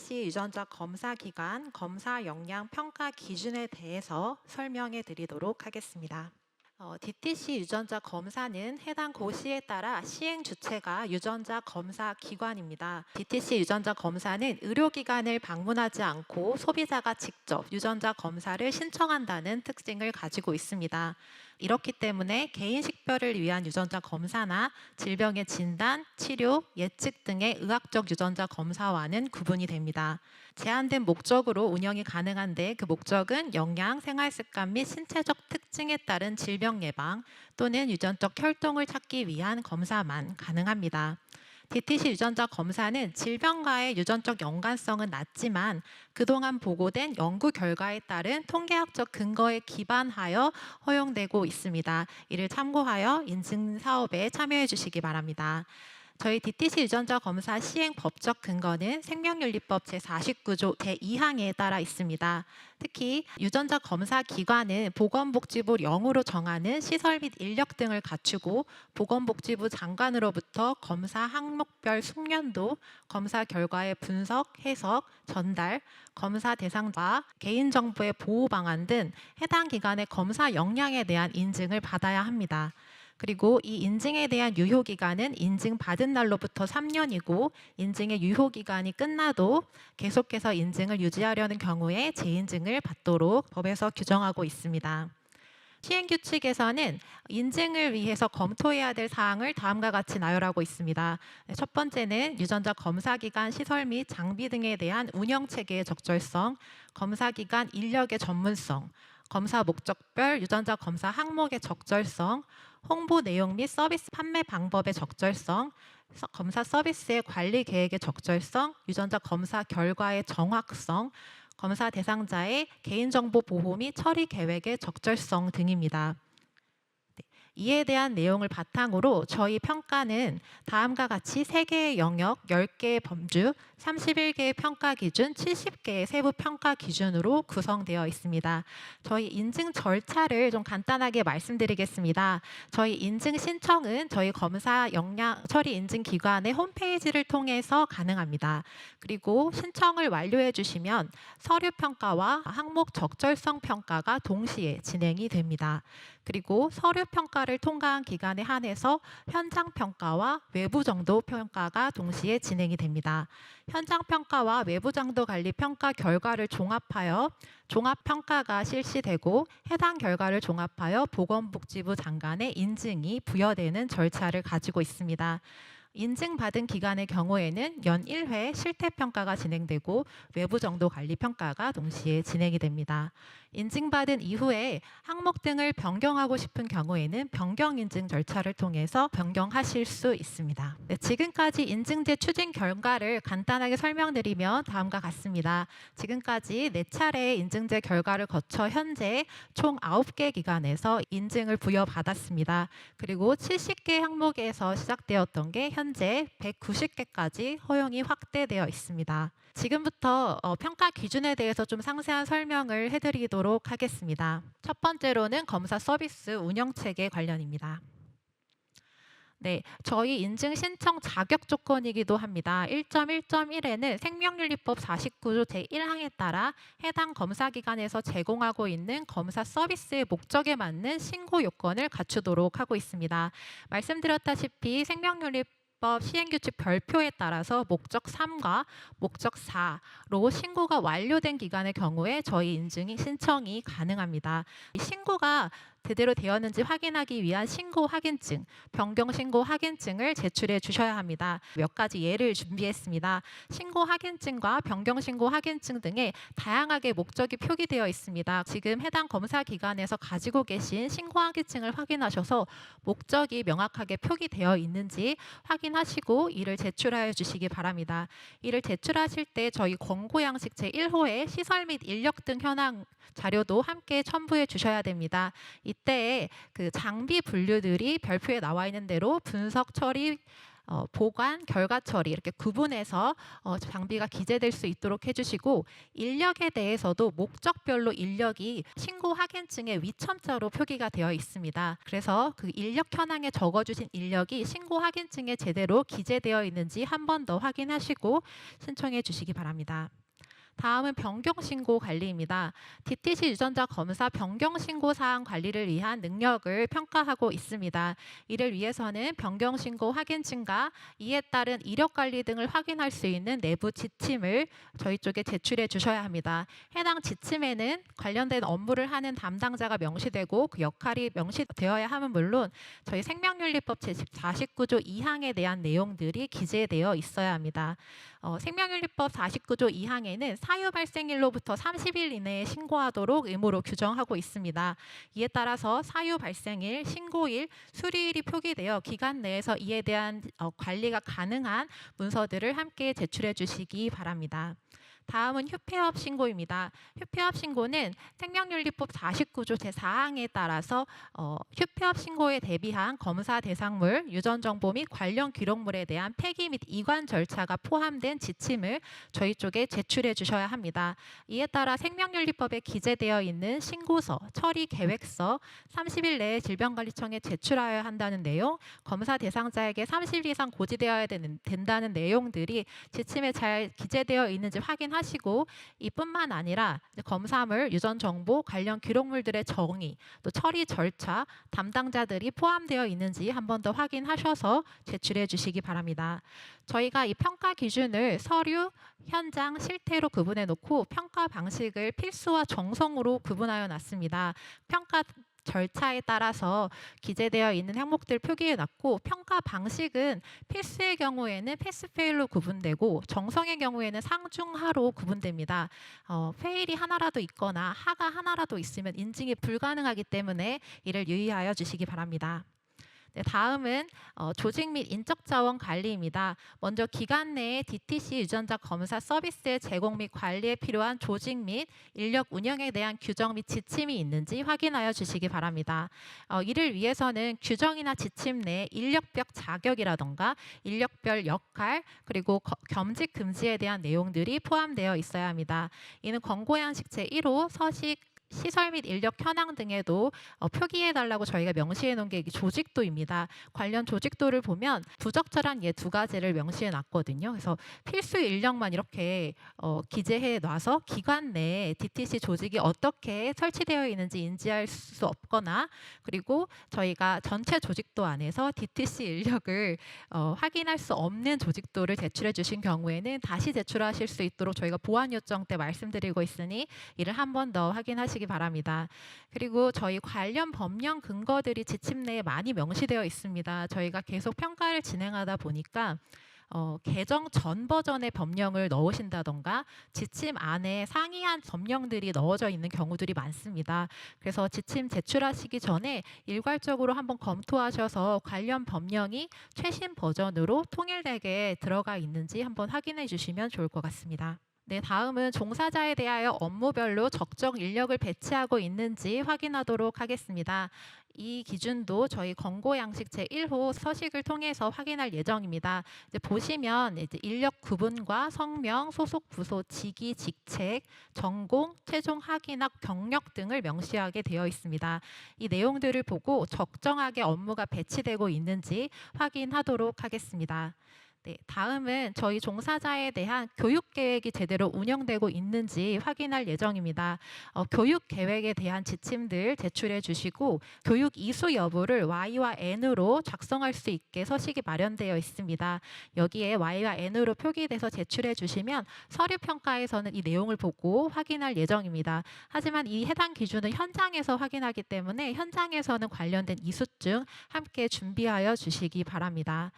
DTC 유전자 검사 기간, 검사 역량 평가 기준에 대해서 설명해 드리도록 하겠습니다. DTC 유전자 검사는 해당 고시에 따라 시행 주체가 유전자 검사 기관입니다. DTC 유전자 검사는 의료기관을 방문하지 않고 소비자가 직접 유전자 검사를 신청한다는 특징을 가지고 있습니다. 이렇기 때문에 개인 식별을 위한 유전자 검사나 질병의 진단, 치료, 예측 등의 의학적 유전자 검사와는 구분이 됩니다. 제한된 목적으로 운영이 가능한데 그 목적은 영양, 생활습관 및 신체적 특징에 따른 질병 예방 또는 유전적 혈통을 찾기 위한 검사만 가능합니다. DTC 유전자 검사는 질병과의 유전적 연관성은 낮지만 그동안 보고된 연구 결과에 따른 통계학적 근거에 기반하여 허용되고 있습니다. 이를 참고하여 인증 사업에 참여해 주시기 바랍니다. 저희 DTC 유전자 검사 시행 법적 근거는 생명윤리법 제49조 제2항에 따라 있습니다. 특히 유전자 검사 기관은 보건복지부 령으로 정하는 시설 및 인력 등을 갖추고 보건복지부 장관으로부터 검사 항목별 숙련도, 검사 결과의 분석, 해석, 전달, 검사 대상자, 개인정보의 보호 방안 등 해당 기관의 검사 역량에 대한 인증을 받아야 합니다. 그리고 이 인증에 대한 유효기간은 인증받은 날로부터 3년이고 인증의 유효기간이 끝나도 계속해서 인증을 유지하려는 경우에 재인증을 받도록 법에서 규정하고 있습니다. 시행규칙에서는 인증을 위해서 검토해야 될 사항을 다음과 같이 나열하고 있습니다. 첫 번째는 유전자 검사기관 시설 및 장비 등에 대한 운영체계의 적절성, 검사기관 인력의 전문성, 검사 목적별 유전자 검사 항목의 적절성, 홍보 내용 및 서비스 판매 방법의 적절성, 검사 서비스의 관리 계획의 적절성, 유전자 검사 결과의 정확성, 검사 대상자의 개인정보 보호 및 처리 계획의 적절성 등입니다. 이에 대한 내용을 바탕으로 저희 평가는 다음과 같이 3개의 영역, 10개의 범주, 31개의 평가 기준, 70개의 세부 평가 기준으로 구성되어 있습니다. 저희 인증 절차를 좀 간단하게 말씀드리겠습니다. 저희 인증 신청은 저희 검사 역량 처리 인증 기관의 홈페이지를 통해서 가능합니다. 그리고 신청을 완료해 주시면 서류 평가와 항목 적절성 평가가 동시에 진행이 됩니다. 그리고 서류 평가를 통과한 기간에 한해서 현장 평가와 외부 정도 평가가 동시에 진행이 됩니다. 현장 평가와 외부 정도 관리 평가 결과를 종합하여 종합 평가가 실시되고 해당 결과를 종합하여 보건복지부 장관의 인증이 부여되는 절차를 가지고 있습니다. 인증받은 기관의 경우에는 연 1회 실태평가가 진행되고 외부 정도 관리 평가가 동시에 진행이 됩니다. 인증받은 이후에 항목 등을 변경하고 싶은 경우에는 변경 인증 절차를 통해서 변경하실 수 있습니다. 네, 지금까지 인증제 추진 결과를 간단하게 설명드리면 다음과 같습니다. 지금까지 4차례의 인증제 결과를 거쳐 현재 총 9개 기관에서 인증을 부여받았습니다. 그리고 70개 항목에서 시작되었던 게 현재 190개까지 허용이 확대되어 있습니다. 지금부터 평가 기준에 대해서 좀 상세한 설명을 해드리도록 하겠습니다. 첫 번째로는 검사 서비스 운영체계 관련입니다. 네, 저희 인증 신청 자격 조건이기도 합니다. 1.1.1에는 생명윤리법 49조 제1항에 따라 해당 검사기관에서 제공하고 있는 검사 서비스의 목적에 맞는 신고 요건을 갖추도록 하고 있습니다. 말씀드렸다시피 생명윤리법 시행규칙 별표에 따라서 목적 3과 목적 4로 신고가 완료된 기관의 경우에 저희 인증 신청이 가능합니다. 신고가 제대로 되었는지 확인하기 위한 신고 확인증, 변경 신고 확인증을 제출해 주셔야 합니다. 몇 가지 예를 준비했습니다. 신고 확인증과 변경 신고 확인증 등에 다양하게 목적이 표기되어 있습니다. 지금 해당 검사 기관에서 가지고 계신 신고 확인증을 확인하셔서 목적이 명확하게 표기되어 있는지 확인하시고 이를 제출하여 주시기 바랍니다. 이를 제출하실 때 저희 권고 양식 제1호의 시설 및 인력 등 현황 자료도 함께 첨부해 주셔야 됩니다. 이때 그 장비 분류들이 별표에 나와 있는 대로 분석 처리 보관, 결과 처리 이렇게 구분해서 장비가 기재될 수 있도록 해주시고, 인력에 대해서도 목적별로 인력이 신고 확인증에 위첨자로 표기가 되어 있습니다. 그래서 그 인력 현황에 적어주신 인력이 신고 확인증에 제대로 기재되어 있는지 한 번 더 확인하시고 신청해 주시기 바랍니다. 다음은 변경신고 관리입니다. DTC 유전자 검사 변경신고 사항 관리를 위한 능력을 평가하고 있습니다. 이를 위해서는 변경신고 확인증과 이에 따른 이력관리 등을 확인할 수 있는 내부 지침을 저희 쪽에 제출해 주셔야 합니다. 해당 지침에는 관련된 업무를 하는 담당자가 명시되고 그 역할이 명시되어야 함은 물론 저희 생명윤리법 제49조 2항에 대한 내용들이 기재되어 있어야 합니다. 생명윤리법 49조 2항에는 사유 발생일로부터 30일 이내에 신고하도록 의무로 규정하고 있습니다. 이에 따라서 사유 발생일, 신고일, 수리일이 표기되어 기간 내에서 이에 대한 관리가 가능한 문서들을 함께 제출해 주시기 바랍니다. 다음은 휴폐업 신고입니다. 휴폐업 신고는 생명윤리법 49조 제4항에 따라서 휴폐업 신고에 대비한 검사 대상물, 유전정보 및 관련 기록물에 대한 폐기 및 이관 절차가 포함된 지침을 저희 쪽에 제출해 주셔야 합니다. 이에 따라 생명윤리법에 기재되어 있는 신고서, 처리 계획서, 30일 내에 질병관리청에 제출하여야 한다는 내용, 검사 대상자에게 30일 이상 고지되어야 된다는 내용들이 지침에 잘 기재되어 있는지 확인하시고, 이뿐만 아니라 검사물, 유전 정보, 관련 기록물들의 정의, 또 처리 절차, 담당자들이 포함되어 있는지 한 번 더 확인하셔서 제출해 주시기 바랍니다. 저희가 이 평가 기준을 서류, 현장, 실태로 구분해 놓고 평가 방식을 필수와 정성으로 구분하여 놨습니다. 평가 절차에 따라서 기재되어 있는 항목들 표기해 놨고, 평가 방식은 필수의 경우에는 패스페일로 구분되고 정성의 경우에는 상중하로 구분됩니다. 페일이 하나라도 있거나 하가 하나라도 있으면 인증이 불가능하기 때문에 이를 유의하여 주시기 바랍니다. 네, 다음은 조직 및 인적 자원 관리입니다. 먼저 기간 내에 DTC 유전자 검사 서비스의 제공 및 관리에 필요한 조직 및 인력 운영에 대한 규정 및 지침이 있는지 확인하여 주시기 바랍니다. 이를 위해서는 규정이나 지침 내에 인력별 자격이라던가 인력별 역할, 그리고 겸직 금지에 대한 내용들이 포함되어 있어야 합니다. 이는 권고양식 제1호 서식 시설 및 인력 현황 등에도 표기해달라고 저희가 명시해 놓은 게 조직도입니다. 관련 조직도를 보면 부적절한 예 두 가지를 명시해 놨거든요. 그래서 필수 인력만 이렇게 기재해 놔서 기관 내에 DTC 조직이 어떻게 설치되어 있는지 인지할 수 없거나, 그리고 저희가 전체 조직도 안에서 DTC 인력을 확인할 수 없는 조직도를 제출해 주신 경우에는 다시 제출하실 수 있도록 저희가 보완 요청 때 말씀드리고 있으니 이를 한 번 더 확인하시기 바랍니다. 그리고 저희 관련 법령 근거들이 지침 내에 많이 명시되어 있습니다. 저희가 계속 평가를 진행하다 보니까 개정 전 버전의 법령을 넣으신다던가 지침 안에 상이한 법령들이 넣어져 있는 경우들이 많습니다. 그래서 지침 제출하시기 전에 일괄적으로 한번 검토하셔서 관련 법령이 최신 버전으로 통일되게 들어가 있는지 한번 확인해 주시면 좋을 것 같습니다. 네, 다음은 종사자에 대하여 업무별로 적정 인력을 배치하고 있는지 확인하도록 하겠습니다. 이 기준도 저희 권고 양식 제1호 서식을 통해서 확인할 예정입니다. 이제 보시면 이제 인력 구분과 성명, 소속 부서, 직위, 직책, 전공, 최종 학위나 경력 등을 명시하게 되어 있습니다. 이 내용들을 보고 적정하게 업무가 배치되고 있는지 확인하도록 하겠습니다. 네, 다음은 저희 종사자에 대한 교육 계획이 제대로 운영되고 있는지 확인할 예정입니다. 교육 계획에 대한 지침들 제출해 주시고, 교육 이수 여부를 Y와 N으로 작성할 수 있게 서식이 마련되어 있습니다. 여기에 Y와 N으로 표기돼서 제출해 주시면 서류 평가에서는 이 내용을 보고 확인할 예정입니다. 하지만 이 해당 기준은 현장에서 확인하기 때문에 현장에서는 관련된 이수증 함께 준비하여 주시기 바랍니다.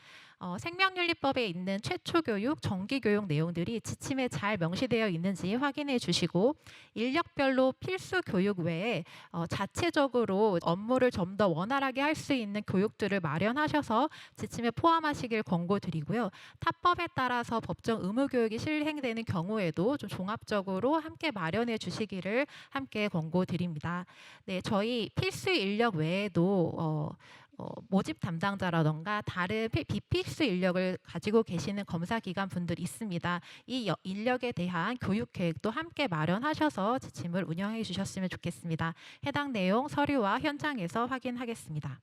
생명윤리법에 있는 최초 교육, 정기 교육 내용들이 지침에 잘 명시되어 있는지 확인해 주시고, 인력별로 필수 교육 외에 자체적으로 업무를 좀 더 원활하게 할 수 있는 교육들을 마련하셔서 지침에 포함하시길 권고드리고요. 타법에 따라서 법정 의무 교육이 실행되는 경우에도 좀 종합적으로 함께 마련해 주시기를 함께 권고드립니다. 네, 저희 필수 인력 외에도 모집 담당자라던가 다른 비필수 인력을 가지고 계시는 검사기관 분들이 있습니다. 이 인력에 대한 교육 계획도 함께 마련하셔서 지침을 운영해 주셨으면 좋겠습니다. 해당 내용 서류와 현장에서 확인하겠습니다.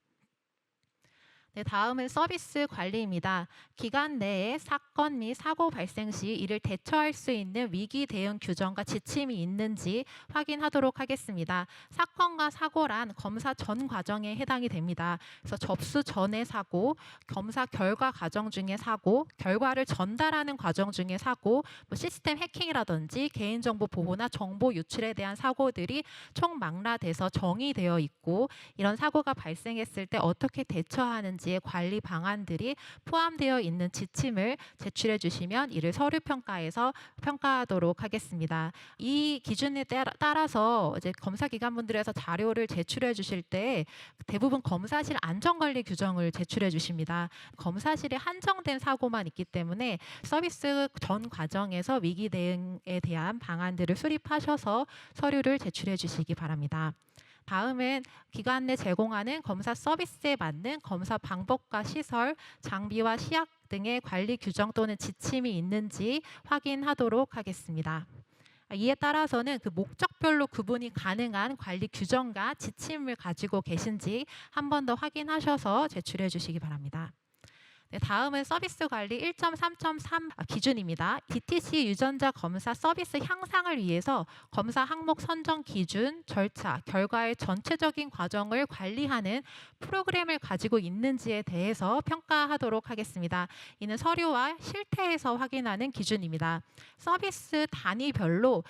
네, 다음은 서비스 관리입니다. 기간 내에 사건 및 사고 발생 시 이를 대처할 수 있는 위기 대응 규정과 지침이 있는지 확인하도록 하겠습니다. 사건과 사고란 검사 전 과정에 해당이 됩니다. 그래서 접수 전의 사고, 검사 결과 과정 중에 사고, 결과를 전달하는 과정 중에 사고, 시스템 해킹이라든지 개인정보 보호나 정보 유출에 대한 사고들이 총망라돼서 정의되어 있고, 이런 사고가 발생했을 때 어떻게 대처하는지의 관리 방안들이 포함되어 있는 지침을 제출해 주시면 이를 서류 평가에서 평가하도록 하겠습니다. 이 기준에 따라서 이제 검사기관분들에서 자료를 제출해 주실 때 대부분 검사실 안전관리 규정을 제출해 주십니다. 검사실에 한정된 사고만 있기 때문에 서비스 전 과정에서 위기 대응에 대한 방안들을 수립하셔서 서류를 제출해 주시기 바랍니다. 다음은 기관 내 제공하는 검사 서비스에 맞는 검사 방법과 시설, 장비와 시약 등의 관리 규정 또는 지침이 있는지 확인하도록 하겠습니다. 이에 따라서는 그 목적별로 구분이 가능한 관리 규정과 지침을 가지고 계신지 한 번 더 확인하셔서 제출해 주시기 바랍니다. 네, 다음은 서비스 관리 1.3.3 기준입니다. DTC 유전자 검사 서비스 향상을 위해서 검사 항목 선정 기준, 절차, 결과의 전체적인 과정을 관리하는 프로그램을 가지고 있는지에 대해서 평가하도록 하겠습니다. 이는 서류와 실태에서 확인하는 기준입니다. 서비스 단위별로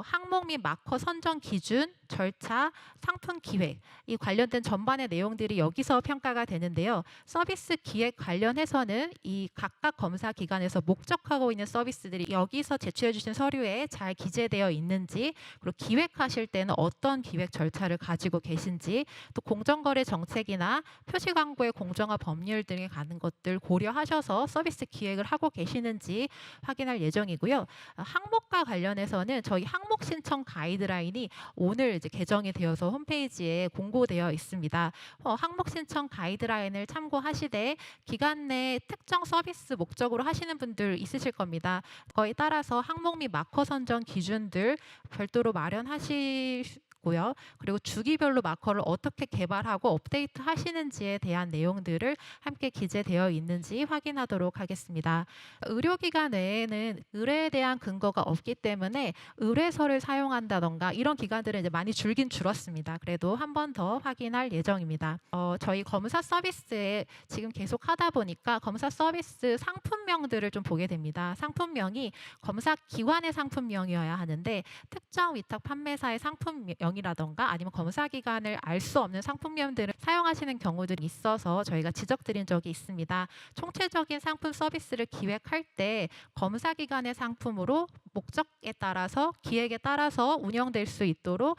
항목 및 마커 선정 기준, 절차, 상품 기획, 이 관련된 전반의 내용들이 여기서 평가가 되는데요. 서비스 기획 관련해서는 이 각각 검사 기관에서 목적하고 있는 서비스들이 여기서 제출해 주신 서류에 잘 기재되어 있는지, 그리고 기획하실 때는 어떤 기획 절차를 가지고 계신지, 또 공정거래 정책이나 표시 광고의 공정화 법률 등에 가는 것들 고려하셔서 서비스 기획을 하고 계시는지 확인할 예정이고요. 항목과 관련해서는 저희 항목 신청 가이드라인이 오늘 이제 개정이 되어서 홈페이지에 공고되어 있습니다. 항목 신청 가이드라인을 참고하시되 기간 내 특정 서비스 목적으로 하시는 분들 있으실 겁니다. 그거에 따라서 항목 및 마커 선정 기준들 별도로 마련하시고요. 그리고 주기별로 마커를 어떻게 개발하고 업데이트 하시는지에 대한 내용들을 함께 기재되어 있는지 확인하도록 하겠습니다. 의료기관 외에는 의뢰에 대한 근거가 없기 때문에 의뢰서를 사용한다던가 이런 기관들은 이제 많이 줄긴 줄었습니다. 그래도 한 번 더 확인할 예정입니다. 저희 검사 서비스에 지금 계속 하다 보니까 검사 서비스 상품명들을 좀 보게 됩니다. 상품명이 검사 기관의 상품명이어야 하는데 특정 위탁 판매사의 상품명이라던가 아니면 검사 기관을 알 수 없는 상품명들을 사용하시는 경우들이 있어서 저희가 지적드린 적이 있습니다. 총체적인 상품 서비스를 기획할 때 검사 기관의 상품으로 목적에 따라서 기획에 따라서 운영될 수 있도록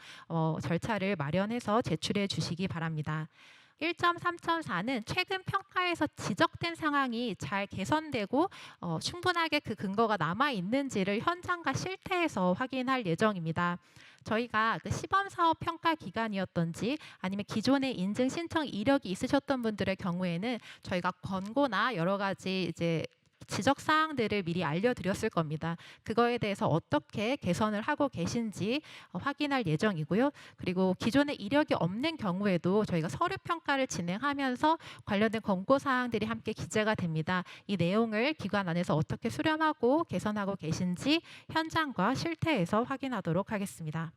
절차를 마련해서 제출해 주시기 바랍니다. 1.3.4는 최근 평가에서 지적된 상황이 잘 개선되고 충분하게 그 근거가 남아 있는지를 현장과 실태에서 확인할 예정입니다. 저희가 그 시범사업 평가 기간이었던지 아니면 기존에 인증 신청 이력이 있으셨던 분들의 경우에는 저희가 권고나 여러 가지 이제 지적 사항들을 미리 알려드렸을 겁니다. 그거에 대해서 어떻게 개선을 하고 계신지 확인할 예정이고요. 그리고 기존에 이력이 없는 경우에도 저희가 서류 평가를 진행하면서 관련된 권고 사항들이 함께 기재가 됩니다. 이 내용을 기관 안에서 어떻게 수렴하고 개선하고 계신지 현장과 실태에서 확인하도록 하겠습니다.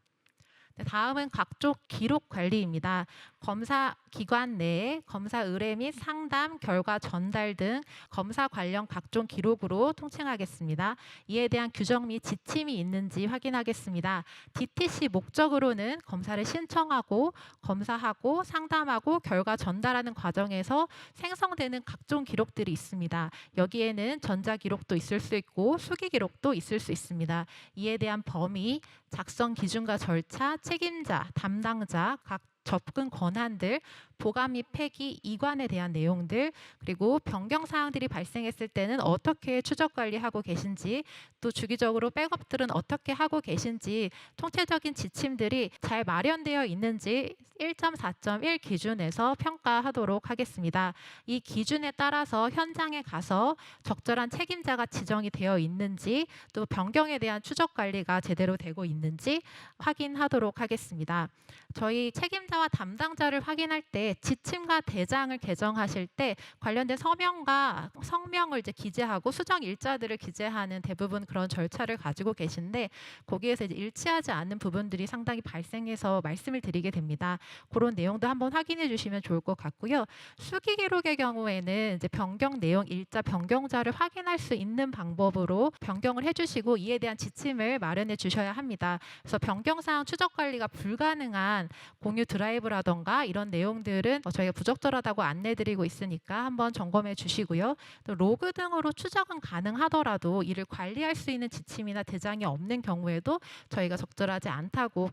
다음은 각종 기록 관리입니다. 검사 기관 내에 검사 의뢰 및 상담, 결과 전달 등 검사 관련 각종 기록으로 통칭하겠습니다. 이에 대한 규정 및 지침이 있는지 확인하겠습니다. DTC 목적으로는 검사를 신청하고 검사하고 상담하고 결과 전달하는 과정에서 생성되는 각종 기록들이 있습니다. 여기에는 전자기록도 있을 수 있고 수기기록도 있을 수 있습니다. 이에 대한 범위, 작성 기준과 절차, 책임자, 담당자, 각 접근 권한들, 보관 및 폐기, 이관에 대한 내용들, 그리고 변경 사항들이 발생했을 때는 어떻게 추적 관리하고 계신지, 또 주기적으로 백업들은 어떻게 하고 계신지 통체적인 지침들이 잘 마련되어 있는지 1.4.1 기준에서 평가하도록 하겠습니다. 이 기준에 따라서 현장에 가서 적절한 책임자가 지정이 되어 있는지, 또 변경에 대한 추적 관리가 제대로 되고 있는지 확인하도록 하겠습니다. 저희 책임자와 담당자를 확인할 때 지침과 대장을 개정하실 때 관련된 서명과 성명을 이제 기재하고 수정 일자들을 기재하는 대부분 그런 절차를 가지고 계신데, 거기에서 이제 일치하지 않는 부분들이 상당히 발생해서 말씀을 드리게 됩니다. 그런 내용도 한번 확인해 주시면 좋을 것 같고요. 수기 기록의 경우에는 이제 변경 내용 일자 변경자를 확인할 수 있는 방법으로 변경을 해주시고 이에 대한 지침을 마련해 주셔야 합니다. 그래서 변경 사항 추적 관리가 불가능한 공유 드라이브라던가 이런 내용들은 저희가 부적절하다고 안내드리고 있으니까 한번 점검해 주시고요. 또 로그 등으로 추적은 가능하더라도 이를 관리할 수 있는 지침이나 대장이 없는 경우에도 저희가 적절하지 않다고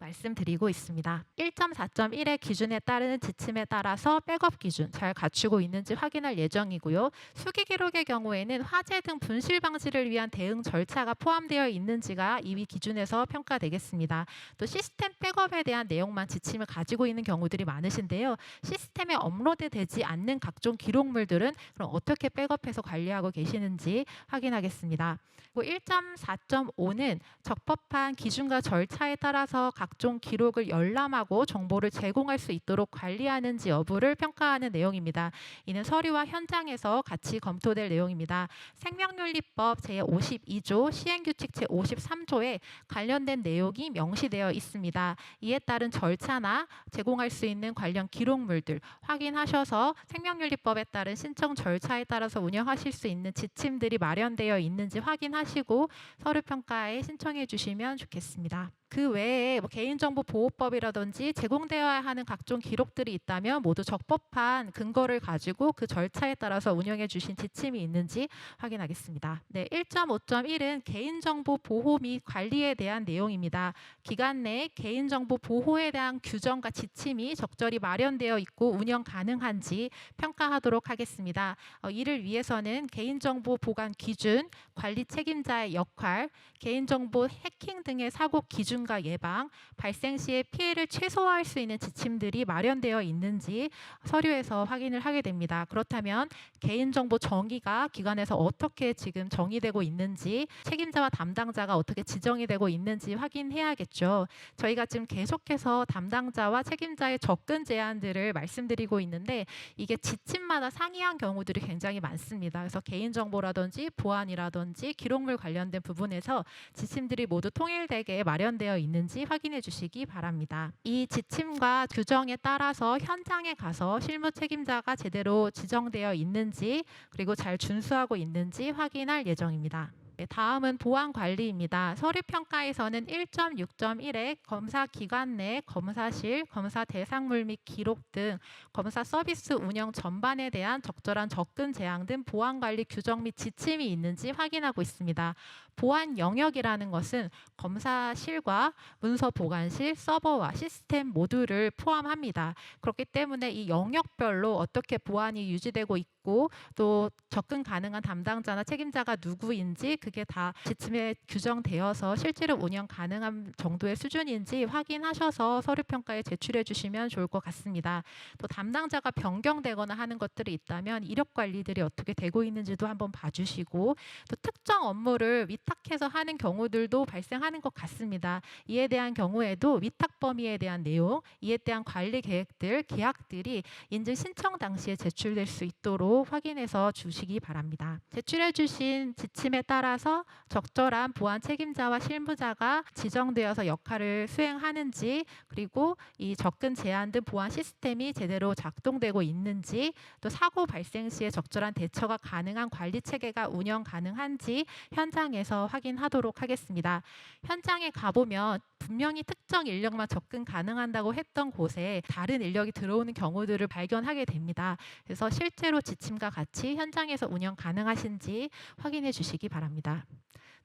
말씀드리고 있습니다. 1.4.1의 기준에 따르는 지침에 따라서 백업 기준 잘 갖추고 있는지 확인할 예정이고요. 수기 기록의 경우에는 화재 등 분실 방지를 위한 대응 절차가 포함되어 있는지가 이 위 기준에서 평가되겠습니다. 또 시스템 백업에 대한 내용만 지침을 가지고 있는 경우들이 많으신데요. 시스템에 업로드되지 않는 각종 기록물들은 그럼 어떻게 백업해서 관리하고 계시는지 확인하겠습니다. 1.4.5는 적법한 기준과 절차에 따라서 각종 기록을 열람하고 정보를 제공할 수 있도록 관리하는지 여부를 평가하는 내용입니다. 이는 서류와 현장에서 같이 검토될 내용입니다. 생명윤리법 제52조 시행규칙 제53조에 관련된 내용이 명시되어 있습니다. 이에 따른 절차나 제공할 수 있는 관련 기록물들 확인하셔서 생명윤리법에 따른 신청 절차에 따라서 운영하실 수 있는 지침들이 마련되어 있는지 확인하시고 서류 평가에 신청해 주시면 좋겠습니다. 그 외에 개인정보보호법이라든지 제공되어야 하는 각종 기록들이 있다면 모두 적법한 근거를 가지고 그 절차에 따라서 운영해 주신 지침이 있는지 확인하겠습니다. 네, 1.5.1은 개인정보 보호 및 관리에 대한 내용입니다. 기간 내 개인정보 보호에 대한 규정과 지침이 적절히 마련되어 있고 운영 가능한지 평가하도록 하겠습니다. 이를 위해서는 개인정보 보관 기준, 관리 책임자의 역할, 개인정보 해킹 등의 사고 기준과 예방, 발생 시에 피해를 최소화할 수 있는 지침들이 마련되어 있는지 서류에서 확인을 하게 됩니다. 그렇다면 개인정보 정의가 기관에서 어떻게 지금 정의되고 있는지, 책임자와 담당자가 어떻게 지정이 되고 있는지 확인해야겠죠. 저희가 지금 계속해서 담당자와 책임자의 접근 제한들을 말씀드리고 있는데 이게 지침마다 상이한 경우들이 굉장히 많습니다. 그래서 개인정보라든지 보안이라든지 기록물 관련된 부분에서 지침들이 모두 통일되게 마련되어 있는지 확인해 주시기 바랍니다. 이 지침과 규정에 따라서 현장에 가서 실무 책임자가 제대로 지정되어 있는지 그리고 잘 준수하고 있는지 확인할 예정입니다. 네, 다음은 보안 관리입니다. 서류 평가에서는 1.6.1에 검사 기관 내 검사실, 검사 대상물 및 기록 등 검사 서비스 운영 전반에 대한 적절한 접근 제한 등 보안 관리 규정 및 지침이 있는지 확인하고 있습니다. 보안 영역이라는 것은 검사실과 문서 보관실, 서버와 시스템 모두를 포함합니다. 그렇기 때문에 이 영역별로 어떻게 보안이 유지되고 있고 또 접근 가능한 담당자나 책임자가 누구인지 그게 다 지침에 규정되어서 실제로 운영 가능한 정도의 수준인지 확인하셔서 서류 평가에 제출해 주시면 좋을 것 같습니다. 또 담당자가 변경되거나 하는 것들이 있다면 이력 관리들이 어떻게 되고 있는지도 한번 봐주시고, 또 특정 업무를 위탁해서 하는 경우들도 발생하는 것 같습니다. 이에 대한 경우에도 위탁 범위에 대한 내용, 이에 대한 관리 계획들, 계약들이 인증 신청 당시에 제출될 수 있도록 확인해서 주시기 바랍니다. 제출해 주신 지침에 따라서 적절한 보안 책임자와 실무자가 지정되어서 역할을 수행하는지, 그리고 이 접근 제한 등 보안 시스템이 제대로 작동되고 있는지, 또 사고 발생 시에 적절한 대처가 가능한 관리 체계가 운영 가능한지 현장에서 확인하도록 하겠습니다. 현장에 가보면 분명히 특정 인력만 접근 가능한다고 했던 곳에 다른 인력이 들어오는 경우들을 발견하게 됩니다. 그래서 실제로 지침과 같이 현장에서 운영 가능하신지 확인해 주시기 바랍니다.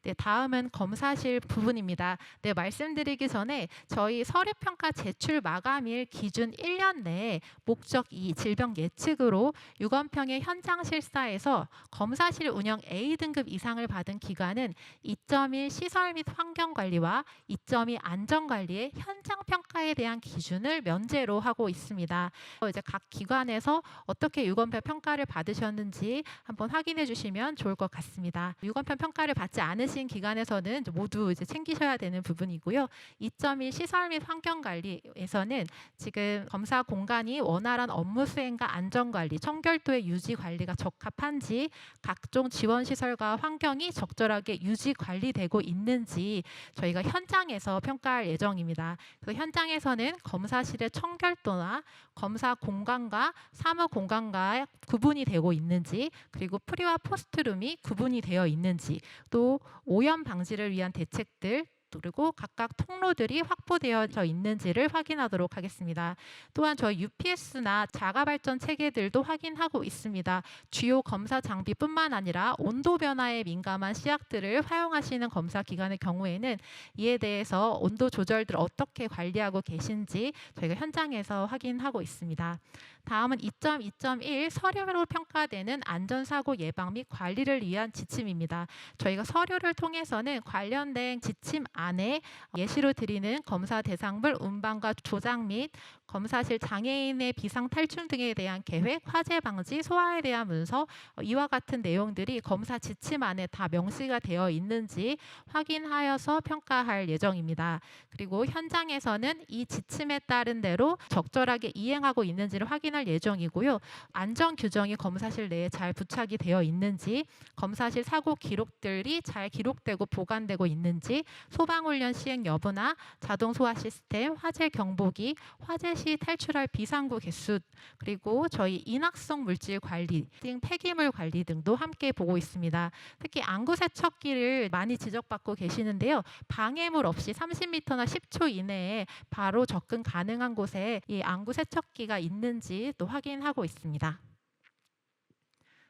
네, 다음은 검사실 부분입니다. 네, 말씀드리기 전에 저희 서류평가 제출 마감일 기준 1년 내에 목적 2 질병 예측으로 유건평의 현장 실사에서 검사실 운영 A등급 이상을 받은 기관은 2.1 시설 및 환경관리와 2.2 안전관리의 현장 평가에 대한 기준을 면제로 하고 있습니다. 이제 각 기관에서 어떻게 유건평 평가를 받으셨는지 한번 확인해 주시면 좋을 것 같습니다. 유건평 평가를 받지 않으신 기관에서는 모두 이제 챙기셔야 되는 부분이고요. 2.1 시설 및 환경관리에서는 지금 검사 공간이 원활한 업무 수행과 안전관리, 청결도의 유지 관리가 적합한지, 각종 지원 시설과 환경이 적절하게 유지 관리되고 있는지 저희가 현장에서 평가할 예정입니다. 그 현장에서는 검사실의 청결도나 검사 공간과 사무 공간과 구분이 되고 있는지, 그리고 프리와 포스트룸이 구분이 되어 있는지, 또 오염 방지를 위한 대책들, 그리고 각각 통로들이 확보되어져 있는지를 확인하도록 하겠습니다. 또한 저희 UPS나 자가발전 체계들도 확인하고 있습니다. 주요 검사 장비뿐만 아니라 온도 변화에 민감한 시약들을 사용하시는 검사 기관의 경우에는 이에 대해서 온도 조절들을 어떻게 관리하고 계신지 저희가 현장에서 확인하고 있습니다. 다음은 2.2.1 서류로 평가되는 안전사고 예방 및 관리를 위한 지침입니다. 저희가 서류를 통해서는 관련된 지침 안에 예시로 드리는 검사 대상물 운반과 조작 및 검사실 장애인의 비상 탈출 등에 대한 계획, 화재 방지, 소화에 대한 문서, 이와 같은 내용들이 검사 지침 안에 다 명시가 되어 있는지 확인하여서 평가할 예정입니다. 그리고 현장에서는 이 지침에 따른 대로 적절하게 이행하고 있는지를 확인할 예정이고요. 안전 규정이 검사실 내에 잘 부착이 되어 있는지, 검사실 사고 기록들이 잘 기록되고 보관되고 있는지, 소방훈련 시행 여부나 자동 소화 시스템, 화재 경보기, 화재 시 탈출할 비상구 개수, 그리고 저희 인화성 물질 관리 등 폐기물 관리 등도 함께 보고 있습니다. 특히 안구 세척기를 많이 지적받고 계시는데요. 방해물 없이 30m나 10초 이내에 바로 접근 가능한 곳에 이 안구 세척기가 있는지 또 확인하고 있습니다.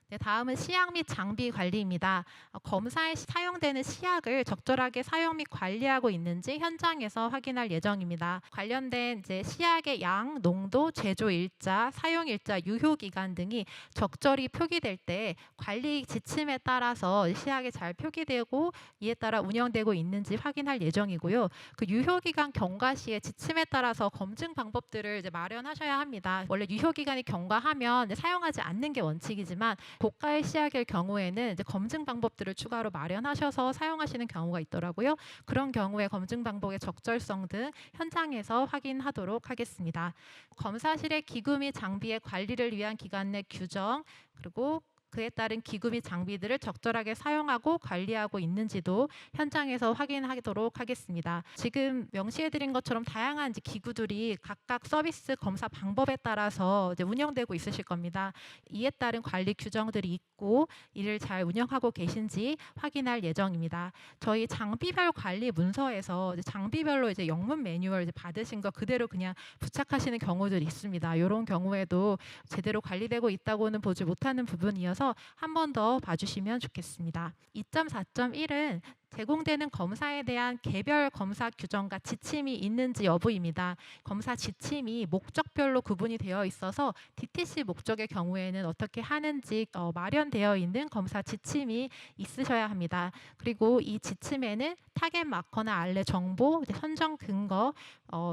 네, 다음은 시약 및 장비 관리입니다. 검사에 사용되는 시약을 적절하게 사용 및 관리하고 있는지 현장에서 확인할 예정입니다. 관련된 이제 시약의 양, 농도, 제조 일자, 사용 일자, 유효 기간 등이 적절히 표기될 때 관리 지침에 따라서 시약이 잘 표기되고 이에 따라 운영되고 있는지 확인할 예정이고요. 그 유효 기간 경과 시에 지침에 따라서 검증 방법들을 이제 마련하셔야 합니다. 원래 유효 기간이 경과하면 이제 사용하지 않는 게 원칙이지만 고가의 시약일 경우에는 이제 검증 방법들을 추가로 마련하셔서 사용하시는 경우가 있더라고요. 그런 경우에 검증 방법의 적절성 등 현장에서 확인하도록 하겠습니다. 검사실의 기구 및 장비의 관리를 위한 기관 내 규정, 그리고 그에 따른 기구 및 장비들을 적절하게 사용하고 관리하고 있는지도 현장에서 확인하도록 하겠습니다. 지금 명시해드린 것처럼 다양한 이제 기구들이 각각 서비스 검사 방법에 따라서 이제 운영되고 있으실 겁니다. 이에 따른 관리 규정들이 있고 이를 잘 운영하고 계신지 확인할 예정입니다. 저희 장비별 관리 문서에서 이제 장비별로 이제 영문 매뉴얼 이제 받으신 거 그대로 그냥 부착하시는 경우들이 있습니다. 이런 경우에도 제대로 관리되고 있다고는 보지 못하는 부분이어서 한 번 더 봐주시면 좋겠습니다. 2.4.1은 제공되는 검사에 대한 개별 검사 규정과 지침이 있는지 여부입니다. 검사 지침이 목적별로 구분이 되어 있어서 DTC 목적의 경우에는 어떻게 하는지 마련되어 있는 검사 지침이 있으셔야 합니다. 그리고 이 지침에는 타겟 마커나 알레 정보, 선정 근거,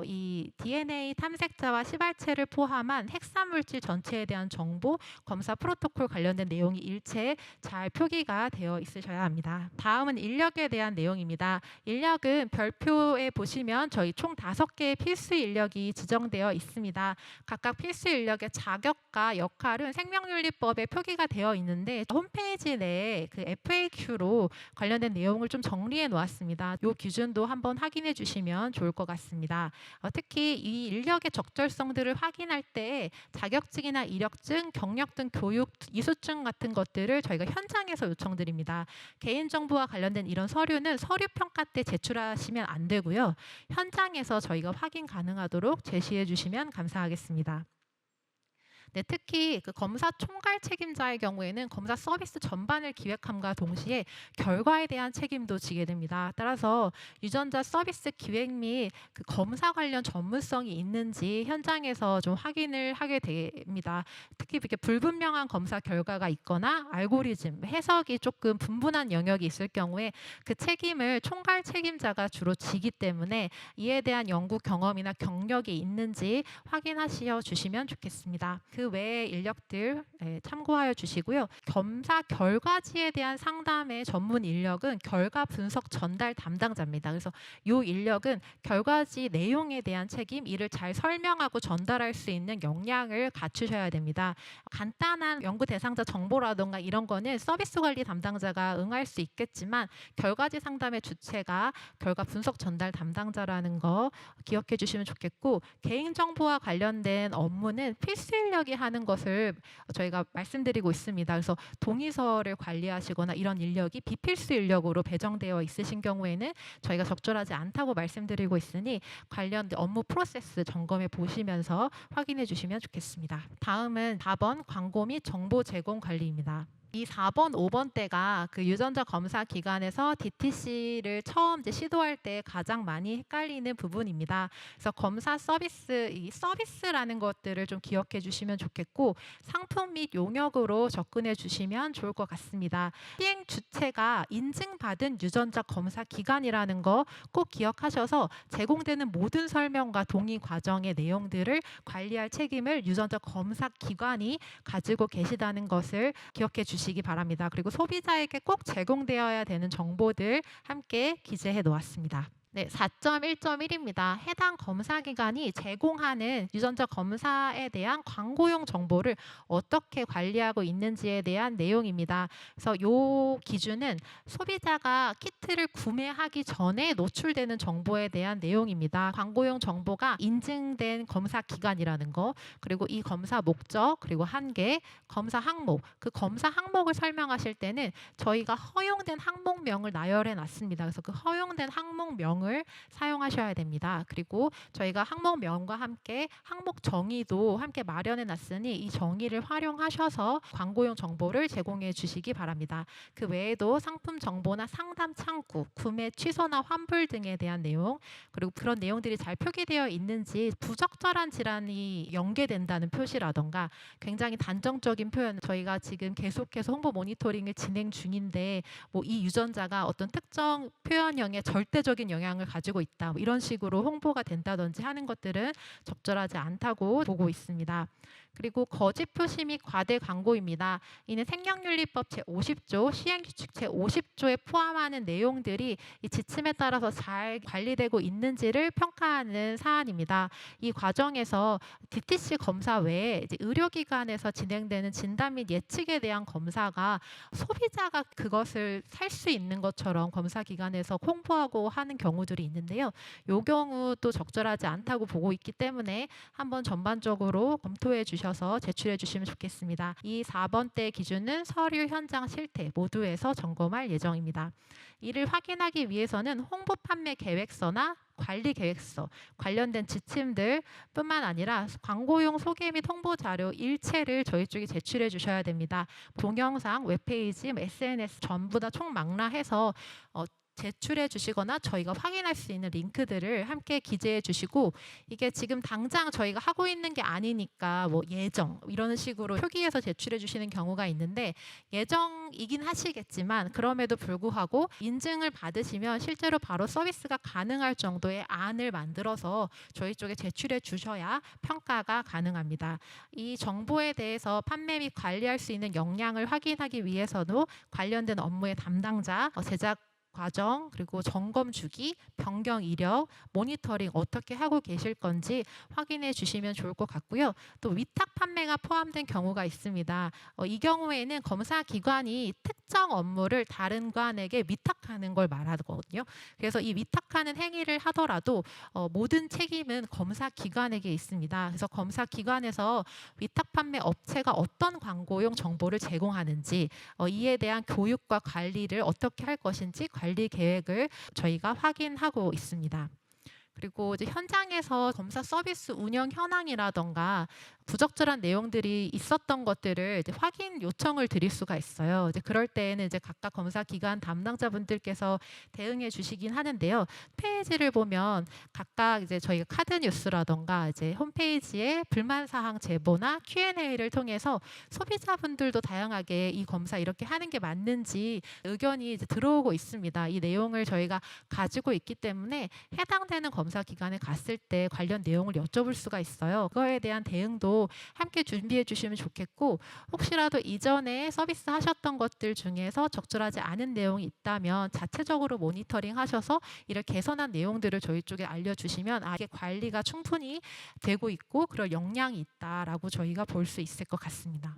이 DNA 탐색자와 시발체를 포함한 핵산물질 전체에 대한 정보, 검사 프로토콜 관련된 내용이 일체 잘 표기가 되어 있으셔야 합니다. 다음은 인력에 대한 내용입니다. 인력은 별표에 보시면 저희 총 5개의 필수 인력이 지정되어 있습니다. 각각 필수 인력의 자격과 역할은 생명윤리법에 표기가 되어 있는데 홈페이지 내에 그 FAQ로 관련된 내용을 좀 정리해 놓았습니다. 이 기준도 한번 확인해 주시면 좋을 것 같습니다. 특히 이 인력의 적절성들을 확인할 때 자격증이나 이력증, 경력 등 교육 이수증 같은 것들을 저희가 현장에서 요청드립니다. 개인정보와 관련된 이런 서류는 서류 평가 때 제출하시면 안 되고요. 현장에서 저희가 확인 가능하도록 제시해 주시면 감사하겠습니다. 네, 특히 그 검사 총괄 책임자의 경우에는 검사 서비스 전반을 기획함과 동시에 결과에 대한 책임도 지게 됩니다. 따라서 유전자 서비스 기획 및 그 검사 관련 전문성이 있는지 현장에서 좀 확인을 하게 됩니다. 특히 이렇게 불분명한 검사 결과가 있거나 알고리즘, 해석이 조금 분분한 영역이 있을 경우에 그 책임을 총괄 책임자가 주로 지기 때문에 이에 대한 연구 경험이나 경력이 있는지 확인하시어 주시면 좋겠습니다. 그 외의 인력들 참고하여 주시고요. 검사 결과지에 대한 상담의 전문 인력은 결과 분석 전달 담당자입니다. 그래서 이 인력은 결과지 내용에 대한 책임, 이를 잘 설명하고 전달할 수 있는 역량을 갖추셔야 됩니다. 간단한 연구 대상자 정보라던가 이런 거는 서비스 관리 담당자가 응할 수 있겠지만 결과지 상담의 주체가 결과 분석 전달 담당자라는 거 기억해 주시면 좋겠고, 개인정보와 관련된 업무는 필수 인력이 하는 것을 저희가 말씀드리고 있습니다. 그래서 동의서를 관리하시거나 이런 인력이 비필수 인력으로 배정되어 있으신 경우에는 저희가 적절하지 않다고 말씀드리고 있으니 관련 업무 프로세스 점검해 보시면서 확인해 주시면 좋겠습니다. 다음은 4번 광고 및 정보 제공 관리입니다. 이 4번, 5번 때가 그 유전자 검사 기관에서 DTC를 처음 이제 시도할 때 가장 많이 헷갈리는 부분입니다. 그래서 검사 서비스, 이 서비스라는 것들을 좀 기억해 주시면 좋겠고, 상품 및 용역으로 접근해 주시면 좋을 것 같습니다. 시행 주체가 인증받은 유전자 검사 기관이라는 거 꼭 기억하셔서 제공되는 모든 설명과 동의 과정의 내용들을 관리할 책임을 유전자 검사 기관이 가지고 계시다는 것을 기억해 주시기 바랍니다. 그리고 소비자에게 꼭 제공되어야 되는 정보들 함께 기재해 놓았습니다. 네, 4.1.1입니다. 해당 검사기관이 제공하는 유전자 검사에 대한 광고용 정보를 어떻게 관리하고 있는지에 대한 내용입니다. 그래서 이 기준은 소비자가 키트를 구매하기 전에 노출되는 정보에 대한 내용입니다. 광고용 정보가 인증된 검사기관이라는 거, 그리고 이 검사 목적, 그리고 한계, 검사 항목, 그 검사 항목을 설명하실 때는 저희가 허용된 항목명을 나열해 놨습니다. 그래서 그 허용된 항목명 을 사용하셔야 됩니다. 그리고 저희가 항목명과 함께 항목 정의도 함께 마련해 놨으니 이 정의를 활용하셔서 광고용 정보를 제공해 주시기 바랍니다. 그 외에도 상품 정보나 상담 창구, 구매 취소나 환불 등에 대한 내용, 그리고 그런 내용들이 잘 표기되어 있는지, 부적절한 질환이 연계된다는 표시라던가 굉장히 단정적인 표현, 저희가 지금 계속해서 홍보 모니터링을 진행 중인데 뭐 이 유전자가 어떤 특정 표현형에 절대적인 영향을 가지고 있다, 뭐 이런 식으로 홍보가 된다든지 하는 것들은 적절하지 않다고 보고 있습니다. 그리고 거짓 표시 및 과대 광고입니다. 이는 생명윤리법 제50조, 시행규칙 제50조에 포함하는 내용들이 이 지침에 따라서 잘 관리되고 있는지를 평가하는 사안입니다. 이 과정에서 DTC 검사 외에 이제 의료기관에서 진행되는 진단 및 예측에 대한 검사가 소비자가 그것을 살 수 있는 것처럼 검사기관에서 홍보하고 하는 경우들이 있는데요. 이 경우도 적절하지 않다고 보고 있기 때문에 한번 전반적으로 검토해 주셔서 제출해 주시면 좋겠습니다. 이 4번대 기준은 서류, 현장, 실태 모두에서 점검할 예정입니다. 이를 확인하기 위해서는 홍보 판매 계획서나 관리 계획서, 관련된 지침들 뿐만 아니라 광고용 소개 및 홍보 자료 일체를 저희 쪽에 제출해 주셔야 됩니다. 동영상, 웹페이지, SNS 전부 다 총망라해서 제출해 주시거나 저희가 확인할 수 있는 링크들을 함께 기재해 주시고, 이게 지금 당장 저희가 하고 있는 게 아니니까 뭐 예정 이런 식으로 표기해서 제출해 주시는 경우가 있는데, 예정이긴 하시겠지만 그럼에도 불구하고 인증을 받으시면 실제로 바로 서비스가 가능할 정도의 안을 만들어서 저희 쪽에 제출해 주셔야 평가가 가능합니다. 이 정보에 대해서 판매 및 관리할 수 있는 역량을 확인하기 위해서도 관련된 업무의 담당자, 제작 과정, 그리고 점검 주기, 변경 이력, 모니터링 어떻게 하고 계실 건지 확인해 주시면 좋을 것 같고요. 또 위탁 판매가 포함된 경우가 있습니다. 이 경우에는 검사 기관이 특정 업무를 다른 관에게 위탁하는 걸 말하거든요. 그래서 이 위탁하는 행위를 하더라도 모든 책임은 검사 기관에게 있습니다. 그래서 검사 기관에서 위탁 판매 업체가 어떤 광고용 정보를 제공하는지, 이에 대한 교육과 관리를 어떻게 할 것인지 관리 계획을 저희가 확인하고 있습니다. 그리고 이제 현장에서 검사 서비스 운영 현황이라던가 부적절한 내용들이 있었던 것들을 이제 확인 요청을 드릴 수가 있어요. 이제 그럴 때에는 이제 각각 검사 기관 담당자분들께서 대응해 주시긴 하는데요. 페이지를 보면 각각 이제 저희가 카드 뉴스라던가 이제 홈페이지에 불만 사항 제보나 Q&A를 통해서 소비자분들도 다양하게 이 검사 이렇게 하는 게 맞는지 의견이 이제 들어오고 있습니다. 이 내용을 저희가 가지고 있기 때문에 해당되는 검사 기관에 갔을 때 관련 내용을 여쭤볼 수가 있어요. 그거에 대한 대응도 함께 준비해 주시면 좋겠고, 혹시라도 이전에 서비스 하셨던 것들 중에서 적절하지 않은 내용이 있다면 자체적으로 모니터링 하셔서 이를 개선한 내용들을 저희 쪽에 알려주시면 이게 관리가 충분히 되고 있고 그럴 역량이 있다라고 저희가 볼 수 있을 것 같습니다.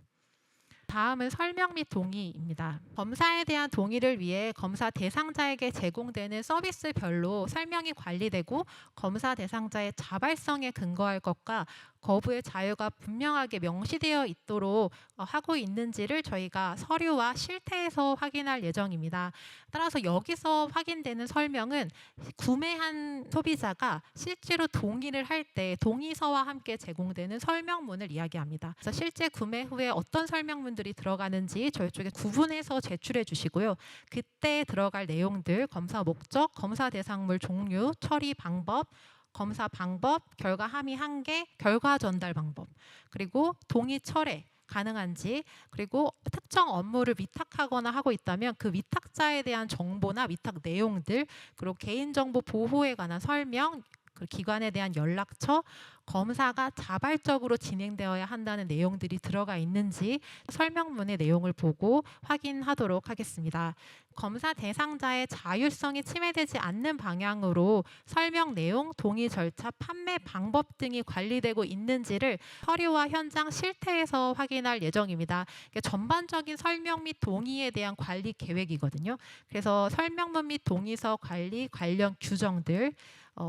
다음은 설명 및 동의입니다. 검사에 대한 동의를 위해 검사 대상자에게 제공되는 서비스별로 설명이 관리되고 검사 대상자의 자발성에 근거할 것과 거부의 자유가 분명하게 명시되어 있도록 하고 있는지를 저희가 서류와 실태에서 확인할 예정입니다. 따라서 여기서 확인되는 설명은 구매한 소비자가 실제로 동의를 할 때 동의서와 함께 제공되는 설명문을 이야기합니다. 그래서 실제 구매 후에 어떤 설명문들이 들어가는지 저희 쪽에 구분해서 제출해 주시고요. 그때 들어갈 내용들, 검사 목적, 검사 대상물 종류, 처리 방법, 검사 방법, 결과 함의 한계, 결과 전달 방법, 그리고 동의 철회 가능한지, 그리고 특정 업무를 위탁하거나 하고 있다면 그 위탁자에 대한 정보나 위탁 내용들, 그리고 개인정보 보호에 관한 설명, 그 기관에 대한 연락처, 검사가 자발적으로 진행되어야 한다는 내용들이 들어가 있는지 설명문의 내용을 보고 확인하도록 하겠습니다. 검사 대상자의 자율성이 침해되지 않는 방향으로 설명 내용, 동의 절차, 판매 방법 등이 관리되고 있는지를 서류와 현장 실태에서 확인할 예정입니다. 전반적인 설명 및 동의에 대한 관리 계획이거든요. 그래서 설명문 및 동의서 관리 관련 규정들,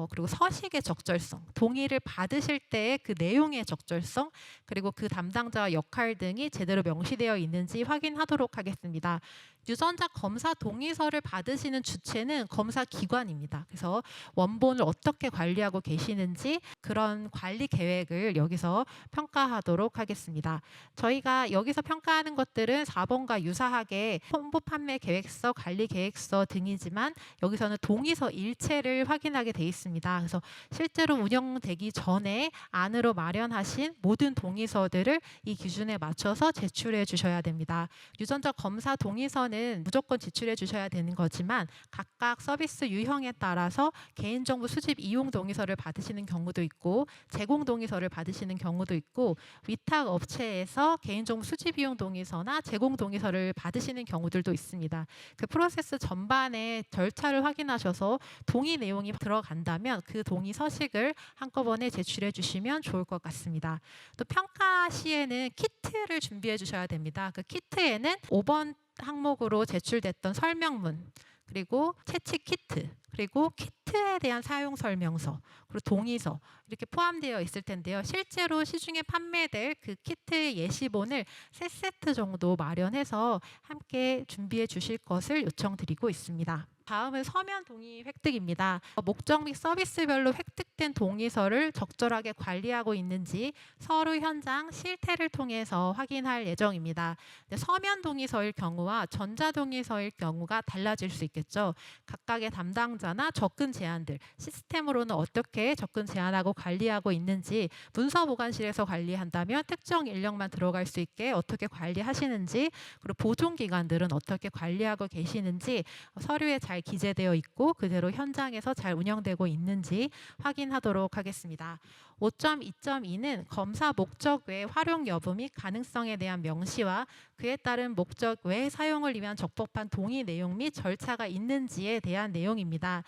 그리고 서식의 적절성, 동의를 받으실 때의 그 내용의 적절성, 그리고 그 담당자와 역할 등이 제대로 명시되어 있는지 확인하도록 하겠습니다. 유전자 검사 동의서를 받으시는 주체는 검사 기관입니다. 그래서 원본을 어떻게 관리하고 계시는지 그런 관리 계획을 여기서 평가하도록 하겠습니다. 저희가 여기서 평가하는 것들은 4번과 유사하게 홍보 판매 계획서, 관리 계획서 등이지만 여기서는 동의서 일체를 확인하게 돼 있습니다. 그래서 실제로 운영되기 전에 안으로 마련하신 모든 동의서들을 이 기준에 맞춰서 제출해 주셔야 됩니다. 유전자 검사 동의서는 무조건 제출해 주셔야 되는 거지만 각각 서비스 유형에 따라서 개인정보 수집 이용 동의서를 받으시는 경우도 있고 제공 동의서를 받으시는 경우도 있고 위탁 업체에서 개인정보 수집 이용 동의서나 제공 동의서를 받으시는 경우들도 있습니다. 그 프로세스 전반의 절차를 확인하셔서 동의 내용이 들어간다면 그 동의 서식을 한꺼번에 제출해 주시면 좋을 것 같습니다. 또 평가 시에는 키트를 준비해 주셔야 됩니다. 그 키트에는 5번 항목으로 제출됐던 설명문, 그리고 채취 키트, 그리고 키트에 대한 사용 설명서, 그리고 동의서 이렇게 포함되어 있을 텐데요. 실제로 시중에 판매될 그 키트의 예시본을 3세트 정도 마련해서 함께 준비해 주실 것을 요청드리고 있습니다. 다음은 서면 동의 획득입니다. 목적 및 서비스별로 획득된 동의서를 적절하게 관리하고 있는지 서류 현장 실태를 통해서 확인할 예정입니다. 서면 동의서일 경우와 전자 동의서일 경우가 달라질 수 있겠죠. 각각의 담당자나 접근 제한들, 시스템으로는 어떻게 접근 제한하고 관리하고 있는지, 문서 보관실에서 관리한다면 특정 인력만 들어갈 수 있게 어떻게 관리하시는지, 그리고 보존 기관들은 어떻게 관리하고 계시는지 서류에 잘 기재되어 있고 그대로 현장에서 잘 운영되고 있는지 확인하도록 하겠습니다. 5.2.2는 검사 목적 외 활용 여부 및 가능성에 대한 명시와 그에 따른 목적 외 사용을 위한 적법한 동의 내용 및 절차가 있는지에 대한 내용입니다.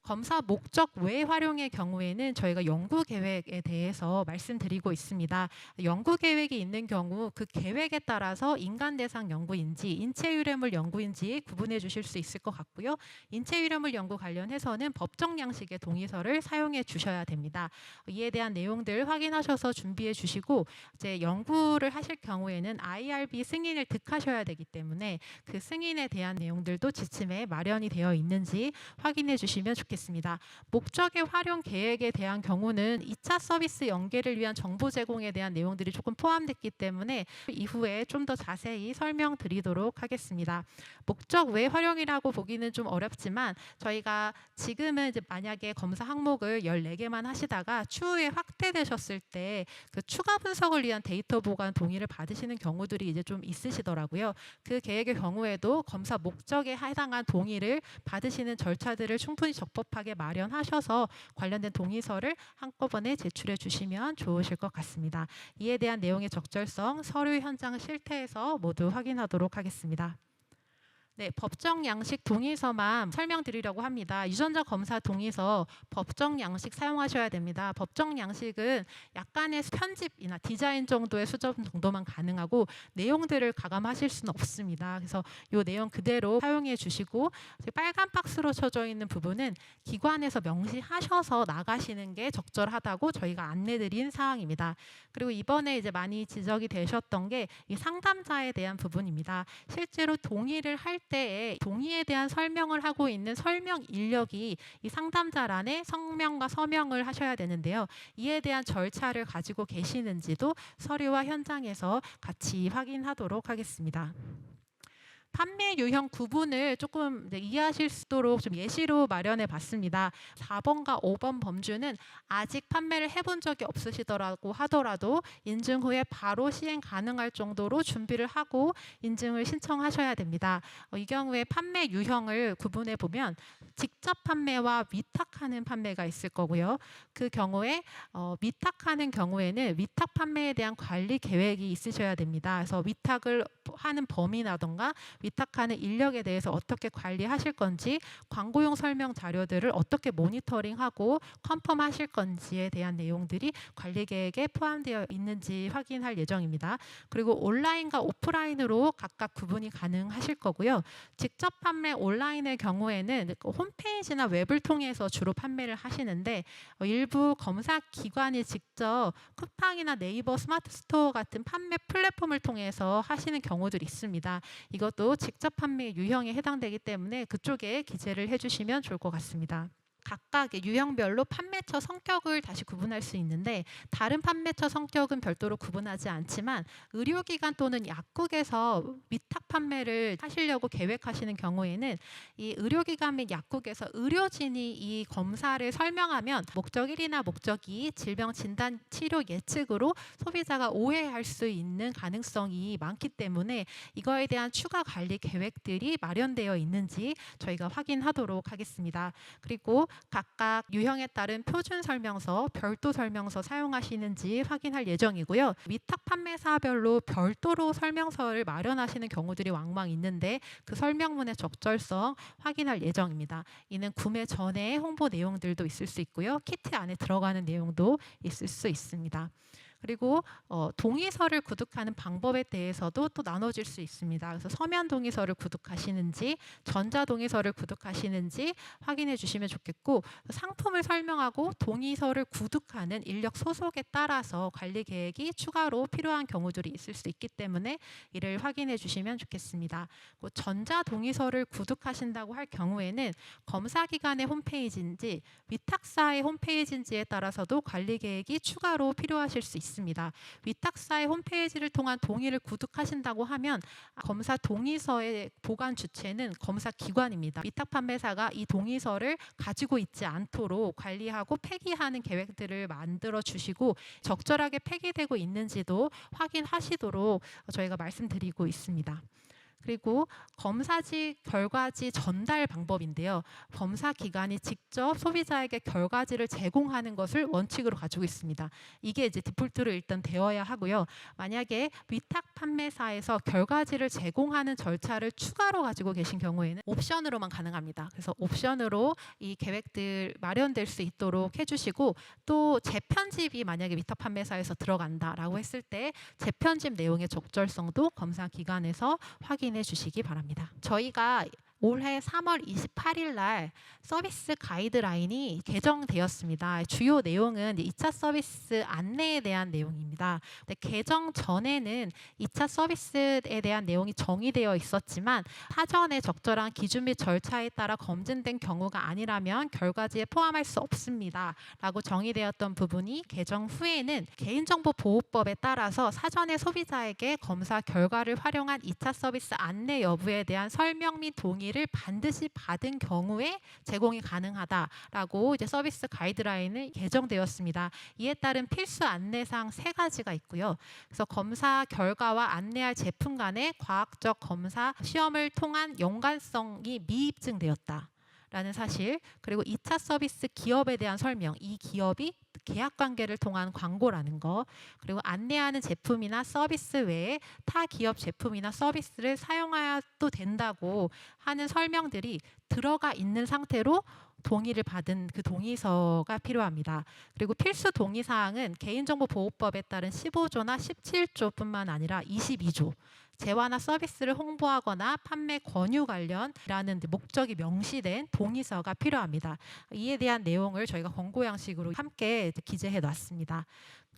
검사 목적 외 활용의 경우에는 저희가 연구 계획에 대해서 말씀드리고 있습니다. 연구 계획이 있는 경우 그 계획에 따라서 인간 대상 연구인지 인체 유래물 연구인지 구분해 주실 수 있을 것 같고요. 인체 유래물 연구 관련해서는 법정 양식의 동의서를 사용해 주셔야 됩니다. 이에 대한 내용들 확인하셔서 준비해 주시고 이제 연구를 하실 경우에는 IRB 승인을 득하셔야 되기 때문에 그 승인에 대한 내용들도 지침에 마련이 되어 있는지 확인해 주시면 좋겠습니다. 있겠습니다. 목적의 활용 계획에 대한 경우는 2차 서비스 연계를 위한 정보 제공에 대한 내용들이 조금 포함됐기 때문에 이후에 좀 더 자세히 설명드리도록 하겠습니다. 목적 외 활용이라고 보기는 좀 어렵지만 저희가 지금은 이제 만약에 검사 항목을 14개만 하시다가 추후에 확대되셨을 때 그 추가 분석을 위한 데이터 보관 동의를 받으시는 경우들이 이제 좀 있으시더라고요. 그 계획의 경우에도 검사 목적에 해당한 동의를 받으시는 절차들을 충분히 적법하게 마련하셔서 관련된 동의서를 한꺼번에 제출해 주시면 좋으실 것 같습니다. 이에 대한 내용의 적절성 서류 현장 실태에서 모두 확인하도록 하겠습니다. 네, 법정 양식 동의서만 설명드리려고 합니다. 유전자 검사 동의서 법정 양식 사용하셔야 됩니다. 법정 양식은 약간의 편집이나 디자인 정도의 수정 정도만 가능하고 내용들을 가감하실 수는 없습니다. 그래서 이 내용 그대로 사용해 주시고 빨간 박스로 쳐져 있는 부분은 기관에서 명시하셔서 나가시는 게 적절하다고 저희가 안내드린 사항입니다. 그리고 이번에 이제 많이 지적이 되셨던 게 이 상담자에 대한 부분입니다. 실제로 동의를 할 때에 동의에 대한 설명을 하고 있는 설명 인력이 이 상담자란에 성명과 서명을 하셔야 되는데요. 이에 대한 절차를 가지고 계시는지도 서류와 현장에서 같이 확인하도록 하겠습니다. 판매 유형 구분을 조금 이해하실 수 있도록 좀 예시로 마련해 봤습니다. 4번과 5번 범주는 아직 판매를 해본 적이 없으시더라고 하더라도 인증 후에 바로 시행 가능할 정도로 준비를 하고 인증을 신청하셔야 됩니다. 이 경우에 판매 유형을 구분해 보면 직접 판매와 위탁하는 판매가 있을 거고요. 그 경우에 위탁하는 경우에는 위탁 판매에 대한 관리 계획이 있으셔야 됩니다. 그래서 위탁을 하는 범위라던가 위탁하는 인력에 대해서 어떻게 관리하실 건지, 광고용 설명 자료들을 어떻게 모니터링하고 컨펌하실 건지에 대한 내용들이 관리 계획에 포함되어 있는지 확인할 예정입니다. 그리고 온라인과 오프라인으로 각각 구분이 가능하실 거고요. 직접 판매 온라인의 경우에는 홈페이지나 웹을 통해서 주로 판매를 하시는데 일부 검사 기관이 직접 쿠팡이나 네이버 스마트 스토어 같은 판매 플랫폼을 통해서 하시는 경우들이 있습니다. 이것도 직접 판매 유형에 해당되기 때문에 그쪽에 기재를 해주시면 좋을 것 같습니다. 각각의 유형별로 판매처 성격을 다시 구분할 수 있는데 다른 판매처 성격은 별도로 구분하지 않지만 의료기관 또는 약국에서 위탁 판매를 하시려고 계획하시는 경우에는 이 의료기관 및 약국에서 의료진이 이 검사를 설명하면 목적 1이나 목적 2 질병 진단 치료 예측으로 소비자가 오해할 수 있는 가능성이 많기 때문에 이거에 대한 추가 관리 계획들이 마련되어 있는지 저희가 확인하도록 하겠습니다. 그리고 각각 유형에 따른 표준 설명서, 별도 설명서 사용하시는지 확인할 예정이고요. 위탁 판매사별로 별도로 설명서를 마련하시는 경우들이 왕왕 있는데 그 설명문의 적절성 확인할 예정입니다. 이는 구매 전에 홍보 내용들도 있을 수 있고요. 키트 안에 들어가는 내용도 있을 수 있습니다. 그리고 동의서를 구독하는 방법에 대해서도 또 나눠질 수 있습니다. 그래서 서면 동의서를 구독하시는지 전자 동의서를 구독하시는지 확인해 주시면 좋겠고 상품을 설명하고 동의서를 구독하는 인력 소속에 따라서 관리 계획이 추가로 필요한 경우들이 있을 수 있기 때문에 이를 확인해 주시면 좋겠습니다. 전자 동의서를 구독하신다고 할 경우에는 검사기관의 홈페이지인지 위탁사의 홈페이지인지에 따라서도 관리 계획이 추가로 필요하실 수 있습니다. 위탁사의 홈페이지를 통한 동의를 구독하신다고 하면 검사 동의서의 보관 주체는 검사 기관입니다. 위탁 판매사가 이 동의서를 가지고 있지 않도록 관리하고 폐기하는 계획들을 만들어 주시고 적절하게 폐기되고 있는지도 확인하시도록 저희가 말씀드리고 있습니다. 그리고 검사지 결과지 전달 방법인데요. 검사 기관이 직접 소비자에게 결과지를 제공하는 것을 원칙으로 가지고 있습니다. 이게 이제 디폴트로 일단 되어야 하고요. 만약에 위탁 판매사에서 결과지를 제공하는 절차를 추가로 가지고 계신 경우에는 옵션으로만 가능합니다. 그래서 옵션으로 이 계획들 마련될 수 있도록 해주시고 또 재편집이 만약에 위탁 판매사에서 들어간다라고 했을 때 재편집 내용의 적절성도 검사 기관에서 확인해 주시기 바랍니다. 저희가 올해 3월 28일 날 서비스 가이드라인이 개정되었습니다. 주요 내용은 2차 서비스 안내에 대한 내용입니다. 근데 개정 전에는 2차 서비스에 대한 내용이 정의되어 있었지만 사전에 적절한 기준 및 절차에 따라 검증된 경우가 아니라면 결과지에 포함할 수 없습니다. 라고 정의되었던 부분이 개정 후에는 개인정보보호법에 따라서 사전에 소비자에게 검사 결과를 활용한 2차 서비스 안내 여부에 대한 설명 및 동의를 반드시 받은 경우에 제공이 가능하다라고 이제 서비스 가이드라인이 개정되었습니다. 이에 따른 필수 안내사항 3가지가 있고요. 그래서 검사 결과와 안내할 제품 간의 과학적 검사 시험을 통한 연관성이 미입증되었다. 라는 사실, 그리고 2차 서비스 기업에 대한 설명, 이 기업이 계약 관계를 통한 광고라는 거, 그리고 안내하는 제품이나 서비스 외에 타 기업 제품이나 서비스를 사용해도 된다고 하는 설명들이 들어가 있는 상태로 동의를 받은 그 동의서가 필요합니다. 그리고 필수 동의사항은 개인정보보호법에 따른 15조나 17조뿐만 아니라 22조, 재화나 서비스를 홍보하거나 판매 권유 관련이라는 목적이 명시된 동의서가 필요합니다. 이에 대한 내용을 저희가 권고 양식으로 함께 기재해 놨습니다.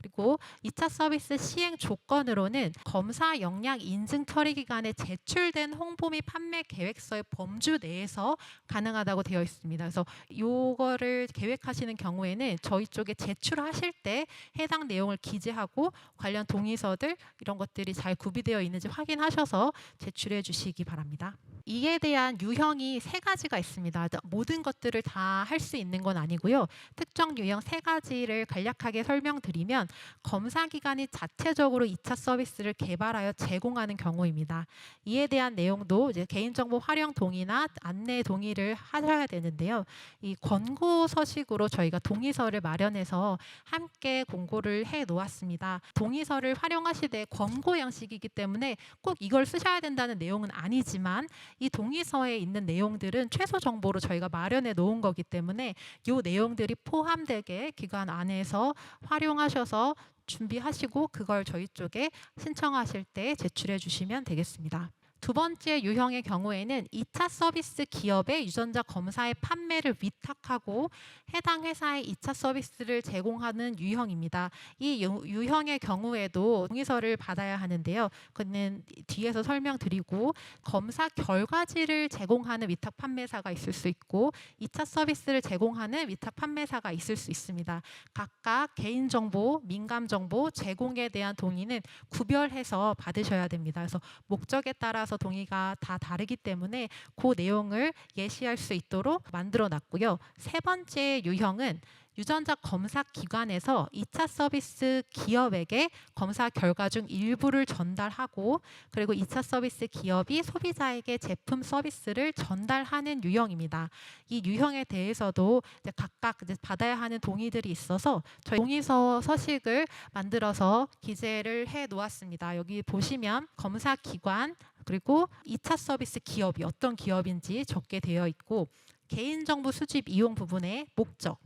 그리고 2차 서비스 시행 조건으로는 검사 역량 인증 처리 기간에 제출된 홍보 및 판매 계획서의 범주 내에서 가능하다고 되어 있습니다. 그래서 이거를 계획하시는 경우에는 저희 쪽에 제출하실 때 해당 내용을 기재하고 관련 동의서들 이런 것들이 잘 구비되어 있는지 확인하셔서 제출해 주시기 바랍니다. 이에 대한 유형이 3가지가 있습니다. 모든 것들을 다 할 수 있는 건 아니고요. 특정 유형 3가지를 간략하게 설명드리면 검사 기관이 자체적으로 2차 서비스를 개발하여 제공하는 경우입니다. 이에 대한 내용도 이제 개인정보 활용 동의나 안내 동의를 하셔야 되는데요. 이 권고 서식으로 저희가 동의서를 마련해서 함께 공고를 해 놓았습니다. 동의서를 활용하시되 권고 양식이기 때문에 꼭 이걸 쓰셔야 된다는 내용은 아니지만 이 동의서에 있는 내용들은 최소 정보로 저희가 마련해 놓은 거기 때문에 이 내용들이 포함되게 기관 안에서 활용하셔서 준비하시고 그걸 저희 쪽에 신청하실 때 제출해 주시면 되겠습니다. 두 번째 유형의 경우에는 2차 서비스 기업의 유전자 검사의 판매를 위탁하고 해당 회사에 2차 서비스를 제공하는 유형입니다. 이 유형의 경우에도 동의서를 받아야 하는데요. 그는 뒤에서 설명드리고 검사 결과지를 제공하는 위탁 판매사가 있을 수 있고 2차 서비스를 제공하는 위탁 판매사가 있을 수 있습니다. 각각 개인정보, 민감정보 제공에 대한 동의는 구별해서 받으셔야 됩니다. 그래서 목적에 따라서 동의가 다 다르기 때문에 그 내용을 예시할 수 있도록 만들어 놨고요. 3번째 유형은 유전자 검사 기관에서 2차 서비스 기업에게 검사 결과 중 일부를 전달하고 그리고 2차 서비스 기업이 소비자에게 제품 서비스를 전달하는 유형입니다. 이 유형에 대해서도 이제 각각 이제 받아야 하는 동의들이 있어서 저희 동의서 서식을 만들어서 기재를 해 놓았습니다. 여기 보시면 검사 기관 그리고 2차 서비스 기업이 어떤 기업인지 적게 되어 있고 개인정보 수집 이용 부분의 목적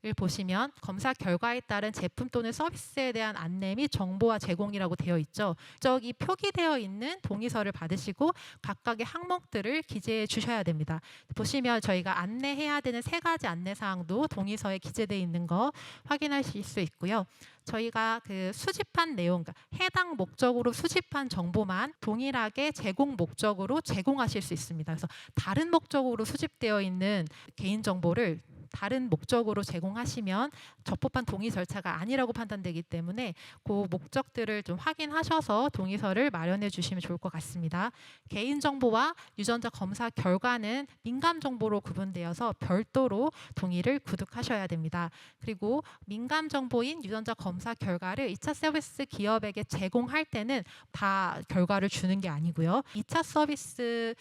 을 보시면 검사 결과에 따른 제품 또는 서비스에 대한 안내 및 정보와 제공이라고 되어 있죠. 저기 표기되어 있는 동의서를 받으시고 각각의 항목들을 기재해 주셔야 됩니다. 보시면 저희가 안내해야 되는 3가지 안내사항도 동의서에 기재되어 있는 거 확인하실 수 있고요. 저희가 그 수집한 내용, 그러니까 해당 목적으로 수집한 정보만 동일하게 제공 목적으로 제공하실 수 있습니다. 그래서 다른 목적으로 수집되어 있는 개인정보를 다른 목적으로 제공하시면 적법한 동의 절차가 아니라고 판단되기 때문에 그 목적들을 좀 확인하셔서 동의서를 마련해 주시면 좋을 것 같습니다. 개인정보와 유전자 검사 결과는 민감정보로 구분되어서 별도로 동의를 구독하셔야 됩니다. 그리고 민감정보인 유전자 검사 결과를 2차 서비스 기업에게 제공할 때는 다 결과를 주는 게 아니고요. 2차 서비스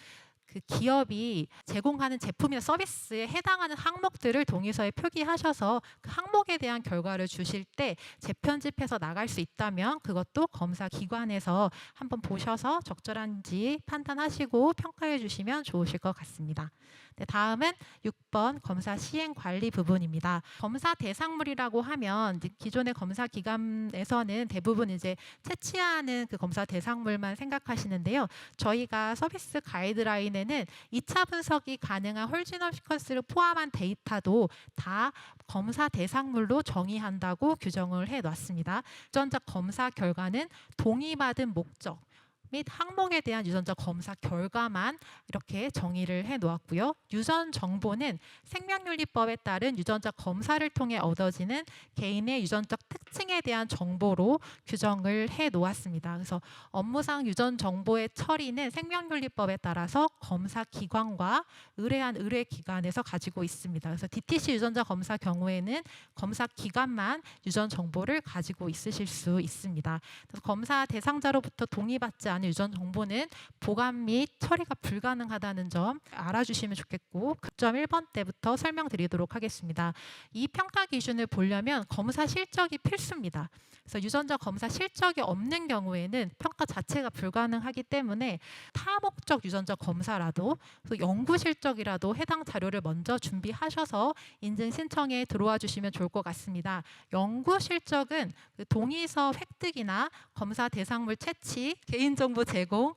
그 기업이 제공하는 제품이나 서비스에 해당하는 항목들을 동의서에 표기하셔서 그 항목에 대한 결과를 주실 때 재편집해서 나갈 수 있다면 그것도 검사 기관에서 한번 보셔서 적절한지 판단하시고 평가해 주시면 좋으실 것 같습니다. 네, 다음은 6번 검사 시행 관리 부분입니다. 검사 대상물이라고 하면 기존의 검사 기관에서는 대부분 이제 채취하는 그 검사 대상물만 생각하시는데요. 저희가 서비스 가이드라인을 경우에는 2차 분석이 가능한 홀지놈 시퀀스를 포함한 데이터도 다 검사 대상물로 정의한다고 규정을 해놨습니다. 유전자 검사 결과는 동의받은 목적 및 항목에 대한 유전자 검사 결과만 이렇게 정의를 해 놓았고요. 유전 정보는 생명윤리법에 따른 유전자 검사를 통해 얻어지는 개인의 유전적 특징에 대한 정보로 규정을 해 놓았습니다. 그래서 업무상 유전 정보의 처리는 생명윤리법에 따라서 검사 기관과 의뢰한 의뢰기관에서 가지고 있습니다. 그래서 DTC 유전자 검사 경우에는 검사 기관만 유전 정보를 가지고 있으실 수 있습니다. 그래서 검사 대상자로부터 동의받지 않은 유전 정보는 보관 및 처리가 불가능하다는 점 알아주시면 좋겠고, 9.1번 때부터 설명드리도록 하겠습니다. 이 평가 기준을 보려면 검사 실적이 필수입니다. 그래서 유전자 검사 실적이 없는 경우에는 평가 자체가 불가능하기 때문에 타목적 유전자 검사라도 연구 실적이라도 해당 자료를 먼저 준비하셔서 인증 신청에 들어와 주시면 좋을 것 같습니다. 연구 실적은 동의서 획득이나 검사 대상물 채취, 개인정보 제공,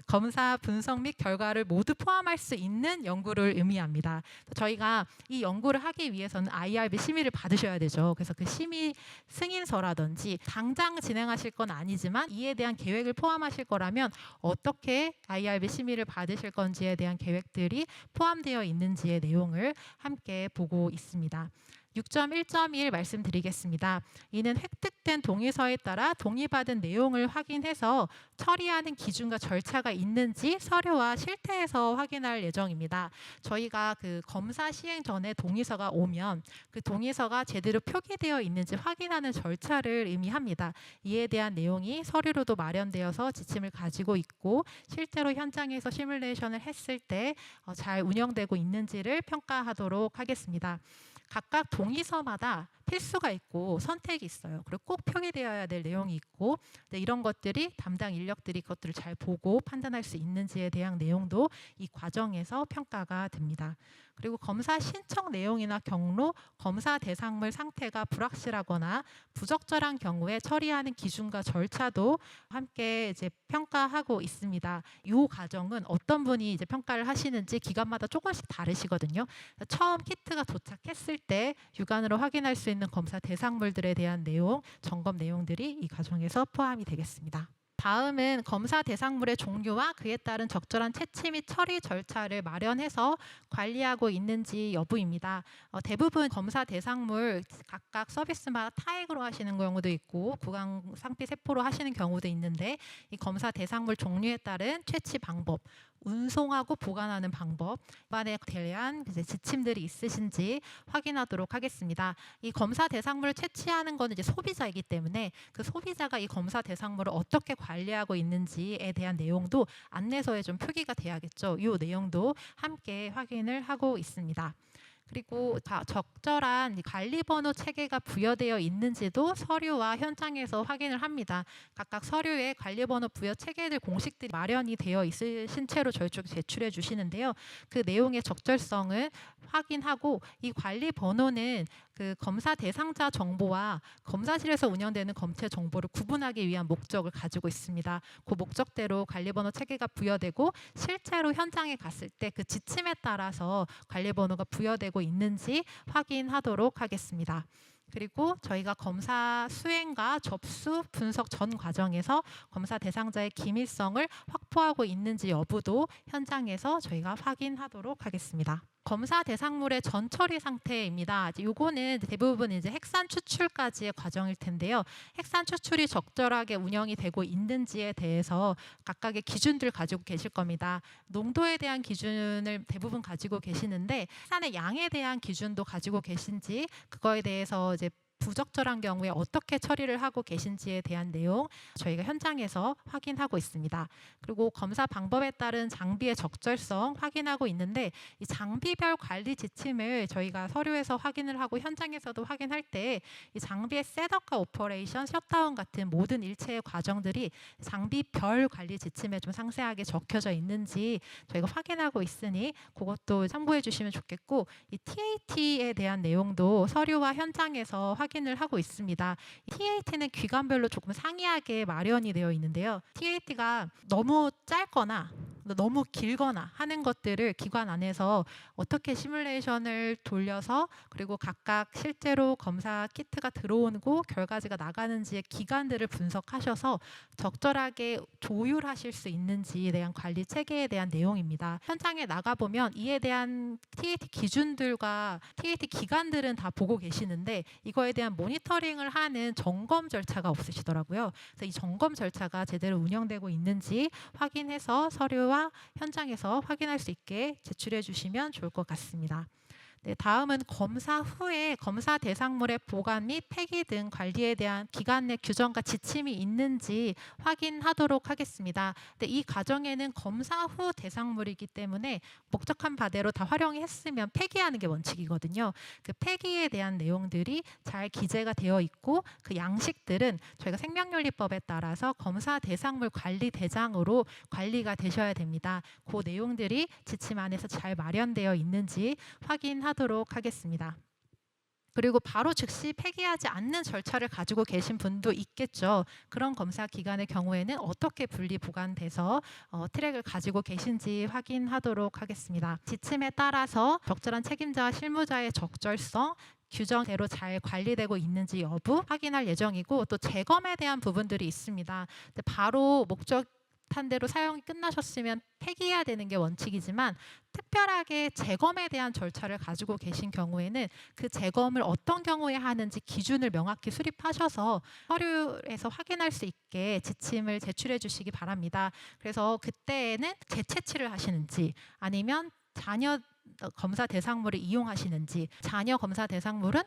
검사 분석 및 결과를 모두 포함할 수 있는 연구를 의미합니다. 저희가 이 연구를 하기 위해서는 IRB 심의를 받으셔야 되죠. 그래서 그 심의 승인서라든지 당장 진행하실 건 아니지만 이에 대한 계획을 포함하실 거라면 어떻게 IRB 심의를 받으실 건지에 대한 계획들이 포함되어 있는지의 내용을 함께 보고 있습니다. 6.1.1 말씀드리겠습니다. 이는 획득된 동의서에 따라 동의받은 내용을 확인해서 처리하는 기준과 절차가 있는지 서류와 실태에서 확인할 예정입니다. 저희가 그 검사 시행 전에 동의서가 오면 그 동의서가 제대로 표기되어 있는지 확인하는 절차를 의미합니다. 이에 대한 내용이 서류로도 마련되어서 지침을 가지고 있고 실제로 현장에서 시뮬레이션을 했을 때 잘 운영되고 있는지를 평가하도록 하겠습니다. 각각 동의서마다 필수가 있고 선택이 있어요. 그리고 꼭 표기되어야 될 내용이 있고, 이런 것들이 담당 인력들이 그것들을 잘 보고 판단할 수 있는지에 대한 내용도 이 과정에서 평가가 됩니다. 그리고 검사 신청 내용이나 경로, 검사 대상물 상태가 불확실하거나 부적절한 경우에 처리하는 기준과 절차도 함께 이제 평가하고 있습니다. 이 과정은 어떤 분이 이제 평가를 하시는지 기관마다 조금씩 다르시거든요. 처음 키트가 도착했을 때 육안으로 확인할 수 있는 검사 대상물들에 대한 내용, 점검 내용들이 이 과정에서 포함이 되겠습니다. 다음은 검사 대상물의 종류와 그에 따른 적절한 채취 및 처리 절차를 마련해서 관리하고 있는지 여부입니다. 대부분 검사 대상물 각각 서비스마다 타액으로 하시는 경우도 있고 구강 상피 세포로 하시는 경우도 있는데, 이 검사 대상물 종류에 따른 채취 방법, 운송하고 보관하는 방법에 대한 지침들이 있으신지 확인하도록 하겠습니다. 이 검사 대상물을 채취하는 것은 이제 소비자이기 때문에 그 소비자가 이 검사 대상물을 어떻게 관리하고 있는지에 대한 내용도 안내서에 좀 표기가 돼야겠죠. 이 내용도 함께 확인을 하고 있습니다. 그리고 적절한 관리번호 체계가 부여되어 있는지도 서류와 현장에서 확인을 합니다. 각각 서류에 관리번호 부여 체계들 공식들이 마련이 되어 있으신 채로 저희 쪽에 제출해 주시는데요. 그 내용의 적절성을 확인하고 이 관리번호는 그 검사 대상자 정보와 검사실에서 운영되는 검체 정보를 구분하기 위한 목적을 가지고 있습니다. 그 목적대로 관리번호 체계가 부여되고 실제로 현장에 갔을 때 그 지침에 따라서 관리번호가 부여되고 있는지 확인하도록 하겠습니다. 그리고 저희가 검사 수행과 접수, 분석 전 과정에서 검사 대상자의 기밀성을 확보하고 있는지 여부도 현장에서 저희가 확인하도록 하겠습니다. 검사 대상물의 전처리 상태입니다. 요거는 대부분 이제 핵산 추출까지의 과정일 텐데요. 핵산 추출이 적절하게 운영이 되고 있는지에 대해서 각각의 기준들을 가지고 계실 겁니다. 농도에 대한 기준을 대부분 가지고 계시는데 핵산의 양에 대한 기준도 가지고 계신지, 그거에 대해서 이제 부적절한 경우에 어떻게 처리를 하고 계신지에 대한 내용 저희가 현장에서 확인하고 있습니다. 그리고 검사 방법에 따른 장비의 적절성 확인하고 있는데, 이 장비별 관리 지침을 저희가 서류에서 확인을 하고 현장에서도 확인할 때 이 장비의 셋업과 오퍼레이션, 셧다운 같은 모든 일체의 과정들이 장비별 관리 지침에 좀 상세하게 적혀져 있는지 저희가 확인하고 있으니 그것도 참고해 주시면 좋겠고, 이 TAT에 대한 내용도 서류와 현장에서 확인을 하고 있습니다. TAT는 기관별로 조금 상이하게 마련이 되어 있는데요. TAT가 너무 짧거나 너무 길거나 하는 것들을 기관 안에서 어떻게 시뮬레이션을 돌려서 그리고 각각 실제로 검사 키트가 들어오고 결과지가 나가는지의 기간들을 분석하셔서 적절하게 조율하실 수 있는지에 대한 관리 체계에 대한 내용입니다. 현장에 나가보면 이에 대한 TAT 기준들과 TAT 기간들은 다 보고 계시는데 이거에 대한 모니터링을 하는 점검 절차가 없으시더라고요. 그래서 이 점검 절차가 제대로 운영되고 있는지 확인해서 서류와 현장에서 확인할 수 있게 제출해 주시면 좋을 것 같습니다. 네, 다음은 검사 후에 검사 대상물의 보관 및 폐기 등 관리에 대한 기관 내 규정과 지침이 있는지 확인하도록 하겠습니다. 근데 이 과정에는 검사 후 대상물이기 때문에 목적한 바대로 다 활용했으면 폐기하는 게 원칙이거든요. 그 폐기에 대한 내용들이 잘 기재가 되어 있고 그 양식들은 저희가 생명윤리법에 따라서 검사 대상물 관리 대장으로 관리가 되셔야 됩니다. 그 내용들이 지침 안에서 잘 마련되어 있는지 확인하도록 하겠습니다. 그리고 바로 즉시 폐기하지 않는 절차를 가지고 계신 분도 있겠죠. 그런 검사 기관의 경우에는 어떻게 분리 보관돼서 트랙을 가지고 계신지 확인하도록 하겠습니다. 지침에 따라서 적절한 책임자와 실무자의 적절성, 규정대로 잘 관리되고 있는지 여부 확인할 예정이고 또 재검에 대한 부분들이 있습니다. 바로 목적한 대로 사용이 끝나셨으면 폐기해야 되는 게 원칙이지만 특별하게 재검에 대한 절차를 가지고 계신 경우에는 그 재검을 어떤 경우에 하는지 기준을 명확히 수립하셔서 서류에서 확인할 수 있게 지침을 제출해 주시기 바랍니다. 그래서 그때에는 재채취를 하시는지 아니면 자녀 검사 대상물을 이용하시는지 자녀 검사 대상물은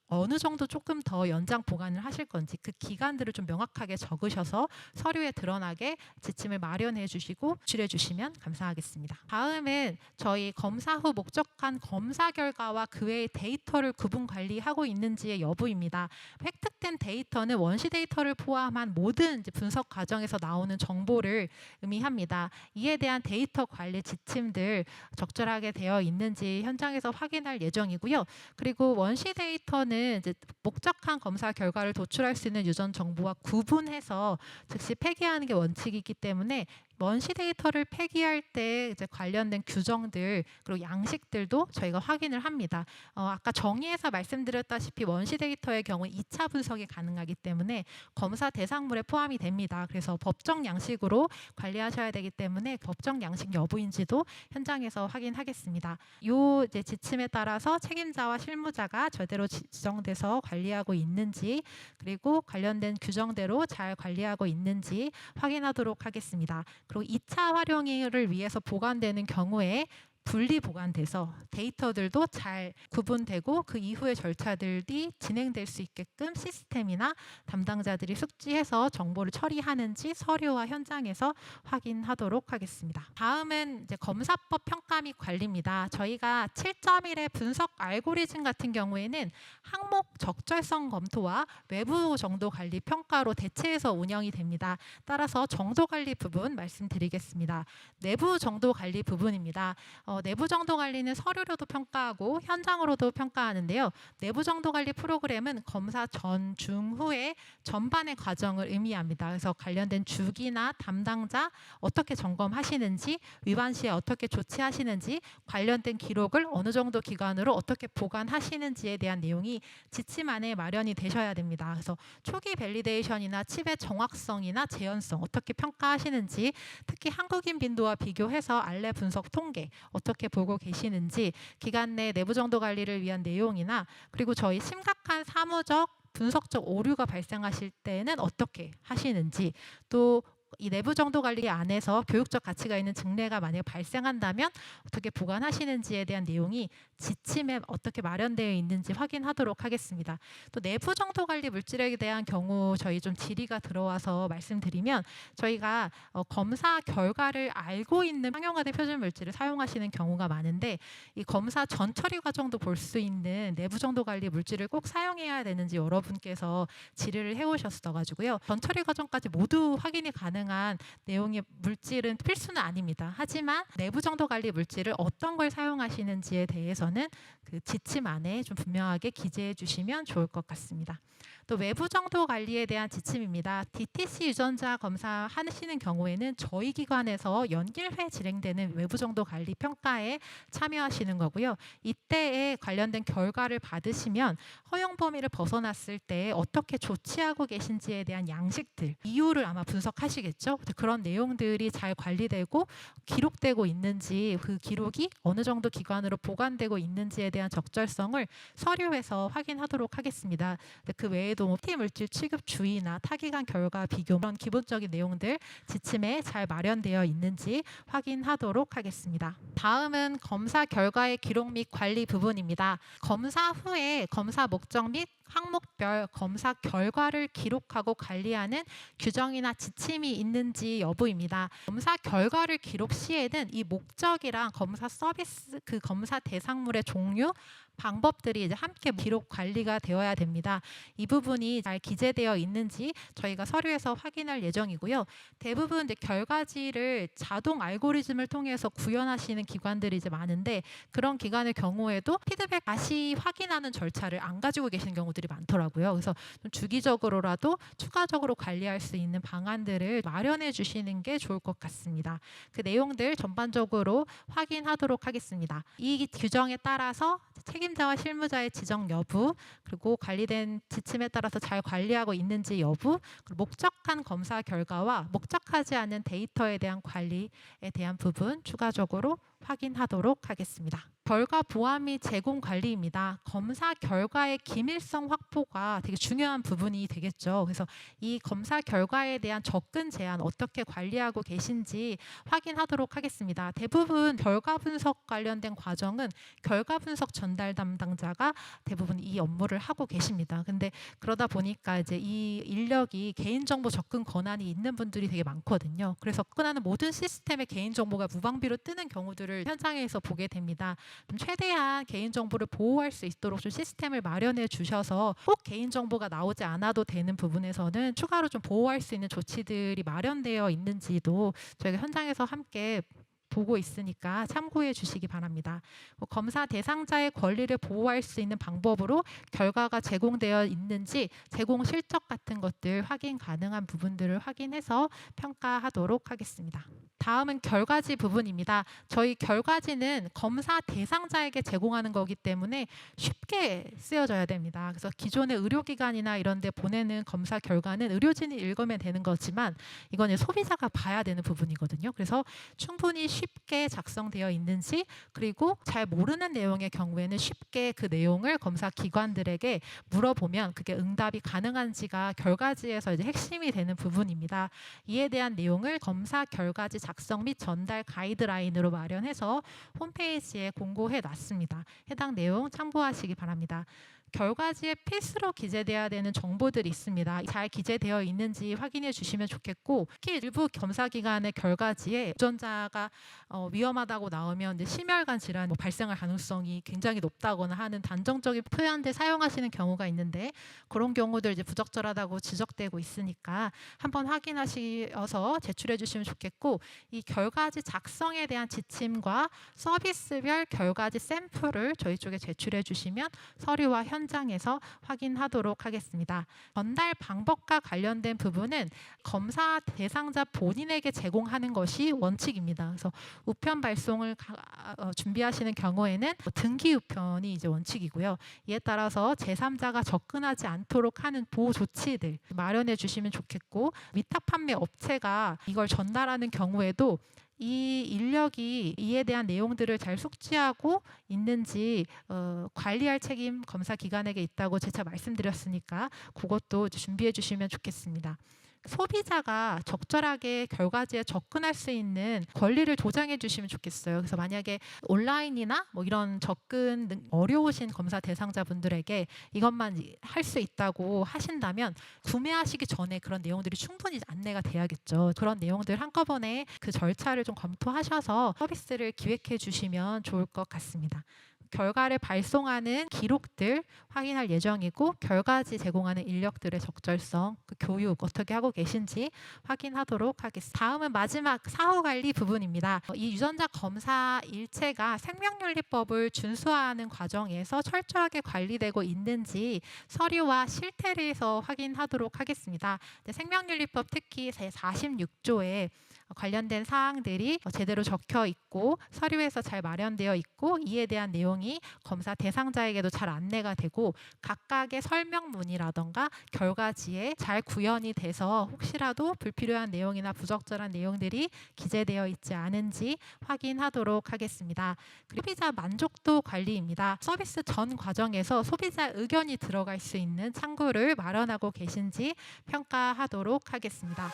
어느 정도 조금 더 연장 보관을 하실 건지 그 기간들을 좀 명확하게 적으셔서 서류에 드러나게 지침을 마련해 주시고 제출해 주시면 감사하겠습니다. 다음은 저희 검사 후 목적한 검사 결과와 그 외의 데이터를 구분 관리하고 있는지의 여부입니다. 획득된 데이터는 원시 데이터를 포함한 모든 분석 과정에서 나오는 정보를 의미합니다. 이에 대한 데이터 관리 지침들 적절하게 되어 있는지 현장에서 확인할 예정이고요. 그리고 원시 데이터는 이제 목적한 검사 결과를 도출할 수 있는 유전 정보와 구분해서 즉시 폐기하는 게 원칙이기 때문에 원시 데이터를 폐기할 때 이제 관련된 규정들 그리고 양식들도 저희가 확인을 합니다. 아까 정의에서 말씀드렸다시피 원시 데이터의 경우 2차 분석이 가능하기 때문에 검사 대상물에 포함이 됩니다. 그래서 법정 양식으로 관리하셔야 되기 때문에 법정 양식 여부인지도 현장에서 확인하겠습니다. 요 이제 지침에 따라서 책임자와 실무자가 제대로 지정돼서 관리하고 있는지 그리고 관련된 규정대로 잘 관리하고 있는지 확인하도록 하겠습니다. 그리고 2차 활용을 위해서 보관되는 경우에 분리 보관돼서 데이터들도 잘 구분되고 그 이후의 절차들이 진행될 수 있게끔 시스템이나 담당자들이 숙지해서 정보를 처리하는지 서류와 현장에서 확인하도록 하겠습니다. 다음은 이제 검사법 평가 및 관리입니다. 저희가 7.1의 분석 알고리즘 같은 경우에는 항목 적절성 검토와 외부 정도 관리 평가로 대체해서 운영이 됩니다. 따라서 정도 관리 부분 말씀드리겠습니다. 내부 정도 관리 부분입니다. 내부 정도 관리는 서류로도 평가하고 현장으로도 평가하는데요. 내부 정도 관리 프로그램은 검사 전, 중, 후의 전반의 과정을 의미합니다. 그래서 관련된 주기나 담당자 어떻게 점검하시는지, 위반 시에 어떻게 조치하시는지, 관련된 기록을 어느 정도 기간으로 어떻게 보관하시는지에 대한 내용이 지침 안에 마련이 되셔야 됩니다. 그래서 초기 밸리데이션이나 칩의 정확성이나 재현성 어떻게 평가하시는지, 특히 한국인 빈도와 비교해서 알레 분석 통계 어떻게 보고 계시는지, 기간 내 내부 정도 관리를 위한 내용이나 그리고 저희 심각한 사무적 분석적 오류가 발생하실 때는 어떻게 하시는지, 또 이 내부 정도 관리 안에서 교육적 가치가 있는 증례가 만약에 발생한다면 어떻게 보관하시는지에 대한 내용이 지침에 어떻게 마련되어 있는지 확인하도록 하겠습니다. 또 내부 정도 관리 물질에 대한 경우 저희 좀 질의가 들어와서 말씀드리면 저희가 검사 결과를 알고 있는 상용화된 표준 물질을 사용하시는 경우가 많은데 이 검사 전 처리 과정도 볼 수 있는 내부 정도 관리 물질을 꼭 사용해야 되는지 여러분께서 질의를 해오셨어 가지고요. 전 처리 과정까지 모두 확인이 가능한 가능한 내용의 물질은 필수는 아닙니다. 하지만 내부 정도 관리 물질을 어떤 걸 사용하시는지에 대해서는 그 지침 안에 좀 분명하게 기재해 주시면 좋을 것 같습니다. 또 외부 정도 관리에 대한 지침입니다. DTC 유전자 검사 하시는 경우에는 저희 기관에서 연길회 진행되는 외부 정도 관리 평가에 참여하시는 거고요. 이때에 관련된 결과를 받으시면 허용 범위를 벗어났을 때 어떻게 조치하고 계신지에 대한 양식들, 이유를 아마 분석하시겠죠. 그런 내용들이 잘 관리되고 기록되고 있는지, 그 기록이 어느 정도 기관으로 보관되고 있는지에 대한 적절성을 서류에서 확인하도록 하겠습니다. 그 외에도 피 물질 취급 주의나 타기관 결과 비교 이런 기본적인 내용들 지침에 잘 마련되어 있는지 확인하도록 하겠습니다. 다음은 검사 결과의 기록 및 관리 부분입니다. 검사 후에 검사 목적 및 항목별 검사 결과를 기록하고 관리하는 규정이나 지침이 있는지 여부입니다. 검사 결과를 기록 시에는 이 목적이랑 검사 서비스, 그 검사 대상물의 종류, 방법들이 이제 함께 기록 관리가 되어야 됩니다. 이 부분이 잘 기재되어 있는지 저희가 서류에서 확인할 예정이고요. 대부분 이제 결과지를 자동 알고리즘을 통해서 구현하시는 기관들이 이제 많은데, 그런 기관의 경우에도 피드백 다시 확인하는 절차를 안 가지고 계시는 경우들이 많더라고요. 그래서 좀 주기적으로라도 추가적으로 관리할 수 있는 방안들을 마련해 주시는 게 좋을 것 같습니다. 그 내용들 전반적으로 확인하도록 하겠습니다. 이 규정에 따라서 책임자와 실무자의 지정 여부, 그리고 관리된 지침에 따라서 잘 관리하고 있는지 여부, 그리고 목적한 검사 결과와 목적하지 않은 데이터에 대한 관리에 대한 부분 추가적으로 확인하도록 하겠습니다. 결과 보안 및 제공 관리입니다. 검사 결과의 기밀성 확보가 되게 중요한 부분이 되겠죠. 그래서 이 검사 결과에 대한 접근 제한 어떻게 관리하고 계신지 확인하도록 하겠습니다. 대부분 결과 분석 관련된 과정은 결과 분석 전달 담당자가 대부분 이 업무를 하고 계십니다. 근데 그러다 보니까 이제 이 인력이 개인정보 접근 권한이 있는 분들이 되게 많거든요. 그래서 접근하는 모든 시스템에 개인정보가 무방비로 뜨는 경우들을 현장에서 보게 됩니다. 좀 최대한 개인정보를 보호할 수 있도록 좀 시스템을 마련해 주셔서 꼭 개인정보가 나오지 않아도 되는 부분에서는 추가로 좀 보호할 수 있는 조치들이 마련되어 있는지도 저희가 현장에서 함께 보고 있으니까 참고해 주시기 바랍니다. 검사 대상자의 권리를 보호할 수 있는 방법으로 결과가 제공되어 있는지 제공 실적 같은 것들 확인 가능한 부분들을 확인해서 평가하도록 하겠습니다. 다음은 결과지 부분입니다. 저희 결과지는 검사 대상자에게 제공하는 거기 때문에 쉽게 쓰여져야 됩니다. 그래서 기존의 의료기관이나 이런 데 보내는 검사 결과는 의료진이 읽으면 되는 거지만 이건 소비자가 봐야 되는 부분이거든요. 그래서 충분히 쉽게 작성되어 있는지, 그리고 잘 모르는 내용의 경우에는 쉽게 그 내용을 검사 기관들에게 물어보면 그게 응답이 가능한지가 결과지에서 이제 핵심이 되는 부분입니다. 이에 대한 내용을 검사 결과지 작성 및 전달 가이드라인으로 마련해서 홈페이지에 공고해 놨습니다. 해당 내용 참고하시기 바랍니다. 결과지에 필수로 기재되어야 되는 정보들이 있습니다. 잘 기재되어 있는지 확인해 주시면 좋겠고, 특히 일부 검사기관의 결과지에 유전자가 위험하다고 나오면 이제 심혈관 질환 발생할 가능성이 굉장히 높다거나 하는 단정적인 표현들 사용하시는 경우가 있는데, 그런 경우들 이제 부적절하다고 지적되고 있으니까 한번 확인하셔서 제출해 주시면 좋겠고, 이 결과지 작성에 대한 지침과 서비스별 결과지 샘플을 저희 쪽에 제출해 주시면 서류와 현장에서 확인하도록 하겠습니다. 전달 방법과 관련된 부분은 검사 대상자 본인에게 제공하는 것이 원칙입니다. 그래서 우편 발송을 준비하시는 경우에는 등기 우편이 이제 원칙이고요. 이에 따라서 제3자가 접근하지 않도록 하는 보호 조치들 마련해 주시면 좋겠고, 위탁 판매 업체가 이걸 전달하는 경우에도 이 인력이 이에 대한 내용들을 잘 숙지하고 있는지 관리할 책임 검사 기관에게 있다고 재차 말씀드렸으니까 그것도 준비해 주시면 좋겠습니다. 소비자가 적절하게 결과지에 접근할 수 있는 권리를 보장해 주시면 좋겠어요. 그래서 만약에 온라인이나 뭐 이런 접근 어려우신 검사 대상자분들에게 이것만 할 수 있다고 하신다면 구매하시기 전에 그런 내용들이 충분히 안내가 돼야겠죠. 그런 내용들 한꺼번에 그 절차를 좀 검토하셔서 서비스를 기획해 주시면 좋을 것 같습니다. 결과를 발송하는 기록들 확인할 예정이고, 결과지 제공하는 인력들의 적절성, 그 교육 어떻게 하고 계신지 확인하도록 하겠습니다. 다음은 마지막 사후관리 부분입니다. 이 유전자 검사 일체가 생명윤리법을 준수하는 과정에서 철저하게 관리되고 있는지 서류와 실태에서 확인하도록 하겠습니다. 생명윤리법 특히 제46조에 관련된 사항들이 제대로 적혀 있고 서류에서 잘 마련되어 있고, 이에 대한 내용이 검사 대상자에게도 잘 안내가 되고, 각각의 설명문이라던가 결과지에 잘 구현이 돼서 혹시라도 불필요한 내용이나 부적절한 내용들이 기재되어 있지 않은지 확인하도록 하겠습니다. 그리고 소비자 만족도 관리입니다. 서비스 전 과정에서 소비자 의견이 들어갈 수 있는 창구를 마련하고 계신지 평가하도록 하겠습니다.